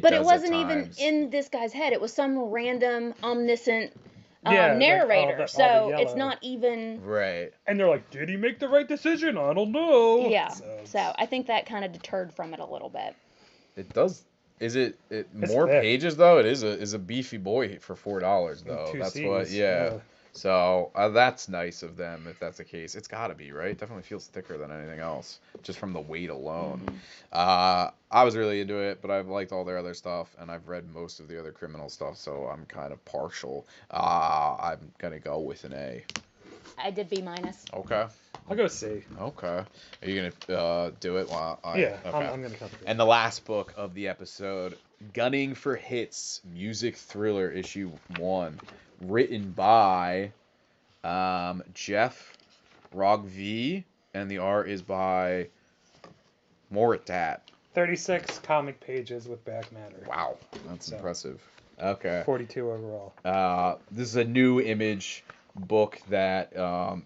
But it wasn't even in this guy's head. It was some random omniscient Yeah, like narrator. all the So it's yellow. not even. Right. And they're like, did he make the right decision? I don't know. Yeah. So I think that kind of deterred from it a little bit. It does. Is it It's more thick. pages though? It is a beefy boy for $4 though. Two That's Cs, what. Yeah. So that's nice of them if that's the case. It's got to be, right? Definitely feels thicker than anything else, just from the weight alone. I was really into it, but I've liked all their other stuff, and I've read most of the other criminal stuff, so I'm kind of partial. I'm going to go with an A. I did B-. Okay. I'll go C. Okay. Are you going to do it? Yeah, Okay. I'm going to come through. And the last book of the episode, Gunning for Hits, Music Thriller, Issue 1. Written by Jeff Rogvi, and the art is by Moritat. 36 comic pages with back matter. Wow, that's So. impressive. Okay. 42 overall. This is a new Image book that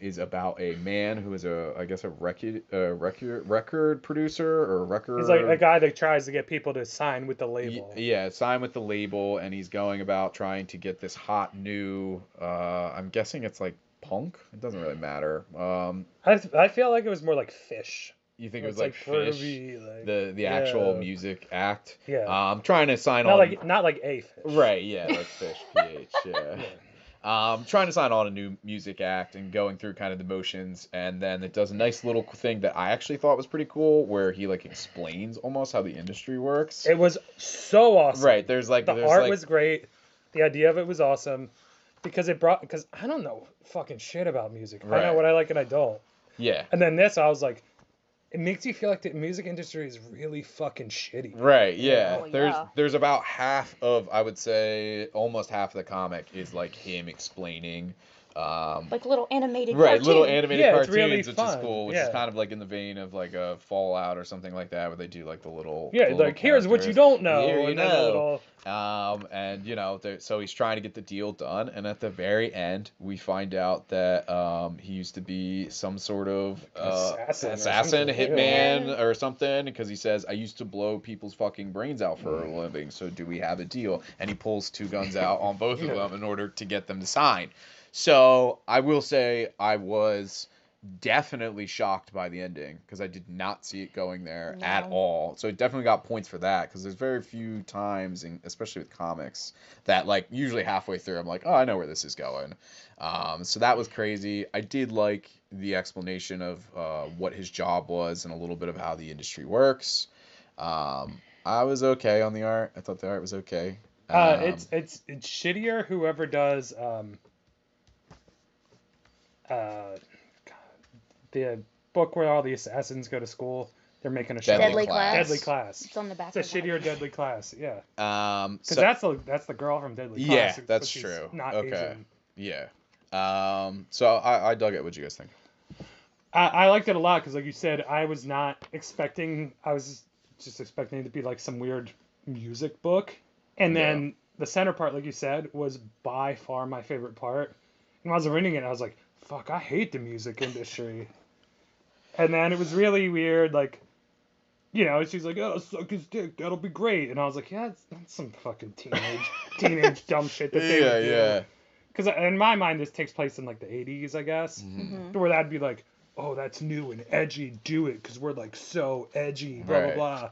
is about a man who is a record producer or record. He's like a guy that tries to get people to sign with the label. Yeah, sign with the label, and he's going about trying to get this hot new. I'm guessing it's like punk. It doesn't really matter. I feel like it was more like Fish. You think it was It's like Fish, groovy, like, the actual yeah. music act? Yeah. I'm trying to sign Not on. like a Fish. Right. Yeah, like Fish. PH. Yeah. Trying to sign on a new music act and going through kind of the motions, and then it does a nice little thing that I actually thought was pretty cool, where he like explains almost how the industry works. It was so awesome. Right. There's The art was great. The idea of it was awesome. Because I don't know fucking shit about music. I Right. know what I like and I don't. Yeah. And then this, I was like, it makes you feel like the music industry is really fucking shitty. Right, yeah. Oh, yeah. There's about half of, I would say, almost half of the comic is like him explaining. Like little animated Right, cartoons. little animated Yeah, it's cartoons, really which is fun, cool, which yeah. is kind of like in the vein of like a Fallout or something like that, where they do like the little. Yeah, the little like here's what you characters. don't know. Here you and then a know. little, And you know, so he's trying to get the deal done, and at the very end, we find out that he used to be some sort of Assassin or assassin, something. hitman, Yeah. or something, because he says, "I used to blow people's fucking brains out for a living. So do we have a deal?" And he pulls 2 guns out on both of them in order to get them to sign. So I will say I was definitely shocked by the ending, because I did not see it going there at No. all. So it definitely got points for that, because there's very few times, especially with comics, that like usually halfway through I'm like, oh, I know where this is going. So that was crazy. I did like the explanation of what his job was and a little bit of how the industry works. I was okay on the art. I thought the art was okay. it's shittier whoever does the book where all the assassins go to school. They're making a show. Deadly Class. Deadly Class. It's on the back. It's a of the shittier Deadly Class, yeah. So, Because that's the girl from Deadly Yeah, Class. that's but she's true. Not Okay. Asian. yeah. So I dug it. What'd you guys think? I liked it a lot because, like you said, I was just expecting it to be like some weird music book. And then the center part, like you said, was by far my favorite part. And when I was reading it, I was like, fuck, I hate the music industry. And then it was really weird, like, you know, she's like, oh, suck his dick, that'll be great. And I was like, yeah, that's some fucking teenage dumb shit that they would do. Yeah. Because in my mind, this takes place in like the 80s, I guess. Mm-hmm. Where that'd be like, oh, that's new and edgy, do it, because we're like so edgy, blah, Right. blah, blah.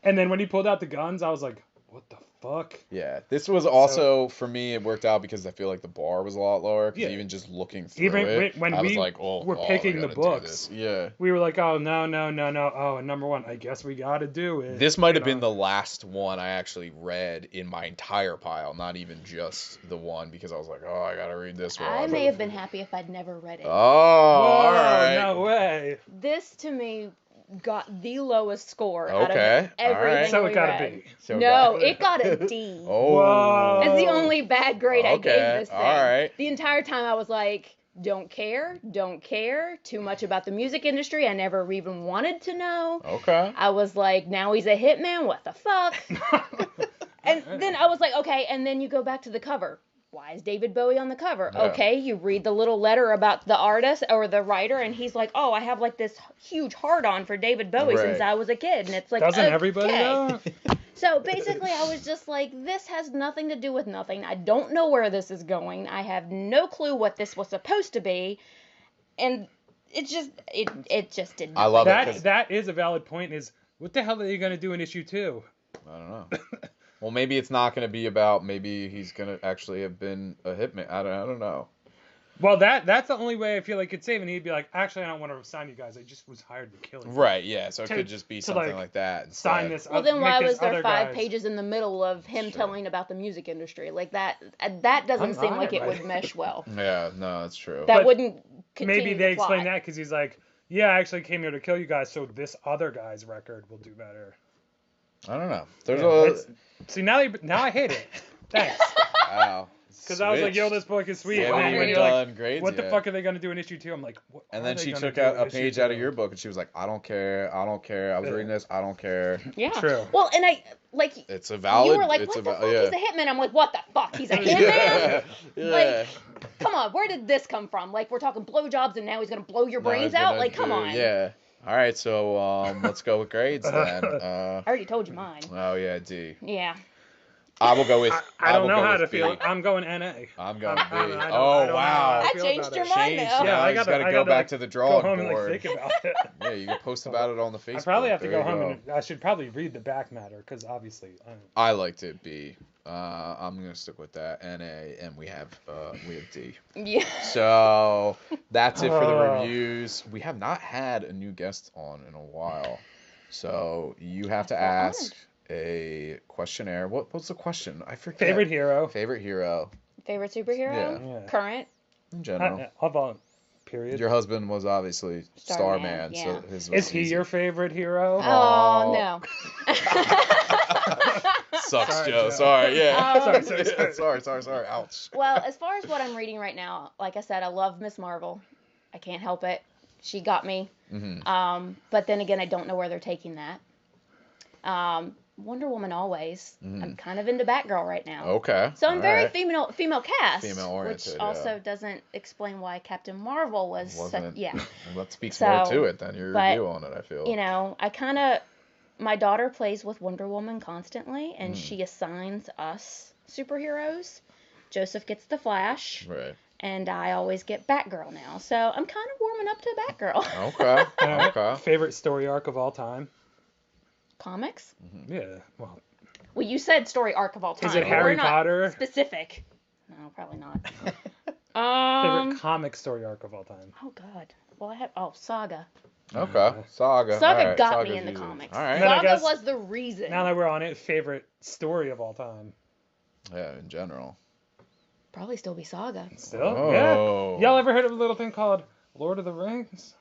And then when he pulled out the guns, I was like, what the fuck? Yeah, this was also for me. It worked out because I feel like the bar was a lot lower. 'Cause Yeah. even just looking through Even it, when I was we like, "Oh, were I picking the gotta do books, this." Yeah, we were like, oh no. Oh, and number one, I guess we gotta do it. this might have you been know? the last one I actually read in my entire pile, not even just the one because I was like, "Oh, I gotta read this one." I may have been happy if I'd never read it. Oh, Whoa, all right. no way. This to me got the lowest score out Okay, of everything alright. So we it gotta read. be. So No, got- it got a D. Oh. Whoa. That's the only bad grade I gave Okay, this thing. alright. The entire time I was like, don't care, too much about the music industry. I never even wanted to know. Okay. I was like, now he's a hitman, what the fuck? And then I was like, okay, and then you go back to the cover. Why is David Bowie on the cover? Yeah. Okay, you read the little letter about the artist or the writer, and he's like, oh, I have like this huge hard-on for David Bowie since Right. I was a kid. And it's like, Doesn't okay. everybody though? So basically, I was just like, this has nothing to do with nothing. I don't know where this is going. I have no clue what this was supposed to be. And it just did not. I love it. 'cause- That is a valid point. Is what the hell are you gonna do in issue 2? I don't know. Well, maybe it's not going to be about. Maybe he's going to actually have been a hitman. I don't know. Well, that's the only way I feel like it's safe. And he'd be like, actually, I don't want to sign you guys. I just was hired to kill you. Right. Yeah. So it To- could just be to, something like, like that. Sign instead. this. Well, then make why this was there other 5 guy's- pages in the middle of him Sure. telling about the music industry? Like that doesn't I'm seem on like it, it right? would mesh well. Yeah. No, that's true. That But wouldn't continue Maybe the they plot. explain that because he's like, yeah, I actually came here to kill you guys, so this other guy's record will do better. I don't know. There's Yeah, a. it's- See, now I hate it. Thanks. Wow. Because I was like, yo, Switched. this book is sweet. Yeah, And we then haven't when you're done like, grades what the yet. fuck are they going to do in issue 2? I'm like, what And are then they she gonna took do out in a issue page out of 2? your book, and she was like, I don't care. I don't care. I was Yeah. reading this. I don't care. Yeah. True. Well, and I like It's a valid. you were like, it's what the fuck? yeah. He's a hitman. I'm like, what the fuck? He's a hitman? Yeah. Yeah. Like, come on, where did this come from? Like, we're talking blowjobs, and now he's gonna blow your No, brains it's out? gonna Like, come do- on. Yeah. All right. So let's go with grades then. I already told you mine. Oh yeah, D. Yeah. I will go with. I don't will know go how with to B. feel. I'm going NA. I'm going B. I don't Oh know wow. how I I feel changed about your it. mind Changed. now. Yeah, I you just gotta- gotta I go gotta, back like, to the Go drawing home and board. like think about it. Yeah, you can post about it on the Facebook. I probably have to There go you home and I should probably read the back matter because obviously. I liked it B. I'm gonna stick with that NA, and we have D. Yeah. So that's it for the Oh. reviews. We have not had a new guest on in a while, so you have to feel ask honored. a questionnaire. What's the question? I forget. Favorite hero. Favorite hero Favorite superhero? Yeah. Current? in general. I'll volunteer. Period. Your husband was obviously Starman, Starman, yeah. so his was Is he easy. your favorite hero? Oh, no. Sucks, Sorry, Joe. Joe. Sorry, yeah. Sorry. Ouch. Well, as far as what I'm reading right now, like I said, I love Miss Marvel. I can't help it. She got me. Mm-hmm. But then again, I don't know where they're taking that. Wonder Woman always. I'm kind of into Batgirl right now. Okay. So I'm all very right. female cast, Female-oriented, which yeah. also doesn't explain why Captain Marvel was Wasn't such, yeah. Well, that speaks So, more to it than your but, review on it, I feel. You know, my daughter plays with Wonder Woman constantly, and she assigns us superheroes. Joseph gets the Flash, Right. and I always get Batgirl now. So I'm kind of warming up to Batgirl. Okay. All right. Okay. Favorite story arc of all time. Comics? Yeah. Well, Well, you said story arc of all time. is it but Harry we're not Potter? Specific. No, probably not. Favorite comic story arc of all time. Oh God. Well, Saga. Okay. Saga. Saga All right. got Saga's me in the easy. comics. All right. Then I Saga guess- was the reason. Now that we're on it, favorite story of all time. Yeah, in general. Probably still be Saga. Still? Oh. Yeah. Y'all ever heard of a little thing called Lord of the Rings?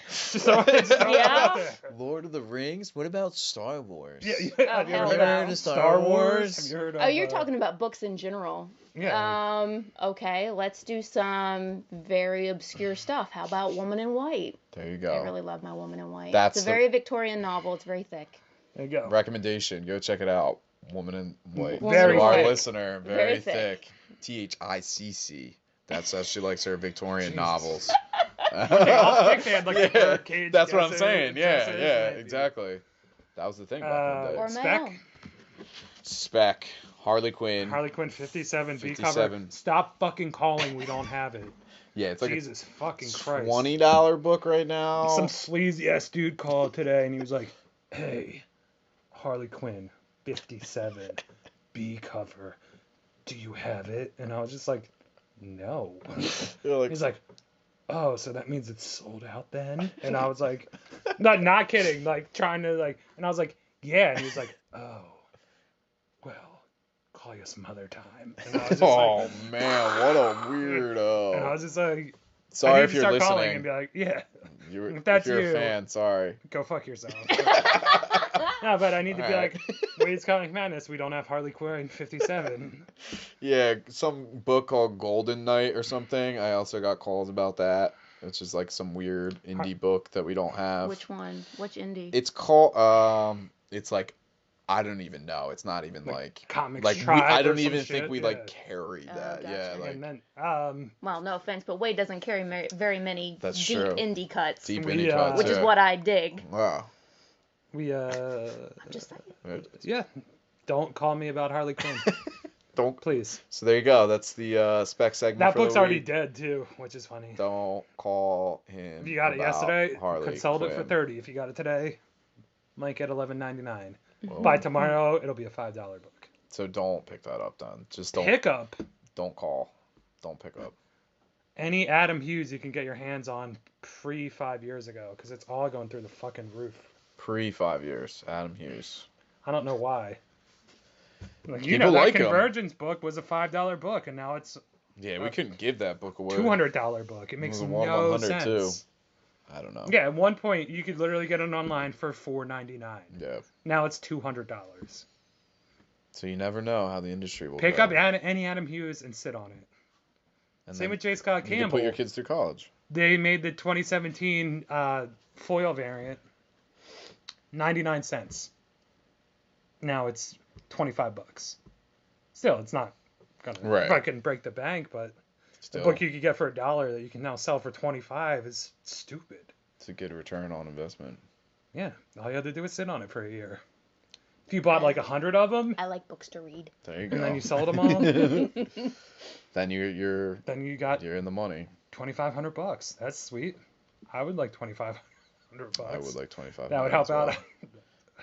just throw it Yeah. out there. Lord of the Rings? What about Star Wars? Yeah, Oh, have you hell ever no. heard of Star Star Wars? Wars? Have you heard of, Oh, you're talking about books in general. Yeah. Okay, let's do some very obscure stuff. How about Woman in White? There you I go. really love my Woman in White. That's it's a the- very Victorian novel. It's very thick. There you go. Recommendation. Go check it out. Woman in White. Very to our thick. listener, very Very thick. thick. THICC. That's how she likes her Victorian novels. I think they had, like, the birdcage that's what I'm guesses, saying. Yeah, guesses, yeah, maybe. exactly. That was the thing back in the Or day. Spec? Male. Spec, Harley Quinn. Harley Quinn 57 B 57. cover. Stop fucking calling. We don't have it. Yeah, it's like Jesus fucking a Christ. $20 book right now. Some sleazy ass dude called today and he was like, "Hey, Harley Quinn, 57 B cover. Do you have it? And I was just like, no. You're like, He's like, oh, so that means it's sold out then? And I was like, not kidding, like trying to like, and I was like, yeah. And he's like, oh, well, call you some other time. And I was just oh like, man, what a and I weirdo. was just like, I Sorry need if to you're start calling listening. and be like, yeah, If if that's you're you, a fan, sorry. go fuck yourself. No, but I need to be Alright. like, Wade's Comic Madness, we don't have Harley Quinn 57. Yeah, some book called Golden Knight or something. I also got calls about that. It's just like some weird indie book that we don't have. Which one? Which indie? It's called it's like I don't even know. It's not even like Comics like Tribe I or don't some even shit, think we yeah. like carry Oh, that. gotcha. Yeah, like And then, Well, no offense, but Wade doesn't carry very many That's deep true. indie cuts, deep We, indie cuts. which is yeah. what I dig. Wow. we, I'm just saying. yeah, don't call me about Harley Quinn, Don't. please. So there you go. That's the spec segment. That for book's the already week. dead too, which is funny. Don't call him. If you got it about yesterday, Harley could sold it for Quinn. 30. If you got it today, might get $11.99. Whoa. By tomorrow, it'll be a $5 book. So don't pick that up then. Just don't. Pick up Don't call. Don't pick up. any Adam Hughes you can get your hands on pre 5 years ago, because it's all going through the fucking roof. Pre 5 years. Adam Hughes. I don't know why. Like, you People know, that like 'em. Convergence book was a $5 book, and now it's Yeah, we couldn't give that book away. $200 book. It makes was a no 100 too. sense. I don't know. Yeah, at one point you could literally get it online for $4.99. Yeah. Now it's $200. So you never know how the industry will Pick go. up any Adam Hughes and sit on it. And Same then with J. Scott you can Campbell. put your kids through college. They made the 2017 foil variant 99 cents. Now it's 25 bucks. Still, it's not gonna Right. fucking break the bank, but Still, the book you could get for $1 that you can now sell for 25 is stupid. it's a good return on investment. Yeah, all you had to do was sit on it for a year. If you bought like 100 of them I like books to read. There you go. and then you sold them all, Then you're then you got you're in the money. $2,500. That's sweet. I would like $2,500. I would like 25. That would help out.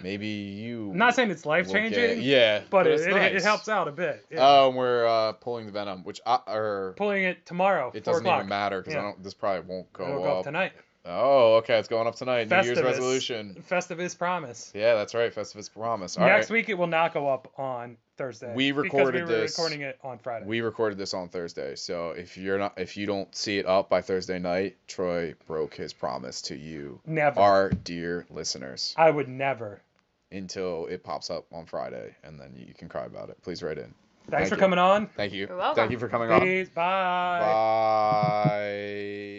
Maybe you. I'm not saying it's life will get- changing, Yeah, but it's it nice. helps out a bit. Yeah. Oh, and we're pulling the Venom, which Pulling it tomorrow. it 4 doesn't o'clock. even matter because Yeah. this probably won't go It'll up. go up tonight. Oh, okay, it's going up tonight. New Year's Festivus. resolution. Festivus promise. Yeah, that's right. Festivus promise. All Next right. week it will not go up on Thursday. We because recorded we were this- recording it on Friday. We recorded this on Thursday, so if you don't see it up by Thursday night, Troy broke his promise to you, Never. our dear listeners, I would never. until it pops up on Friday, and then you can cry about it. Please write in. Thanks for you. coming on. Thank you. You're welcome. Thank you for coming on. Peace. Bye. Bye.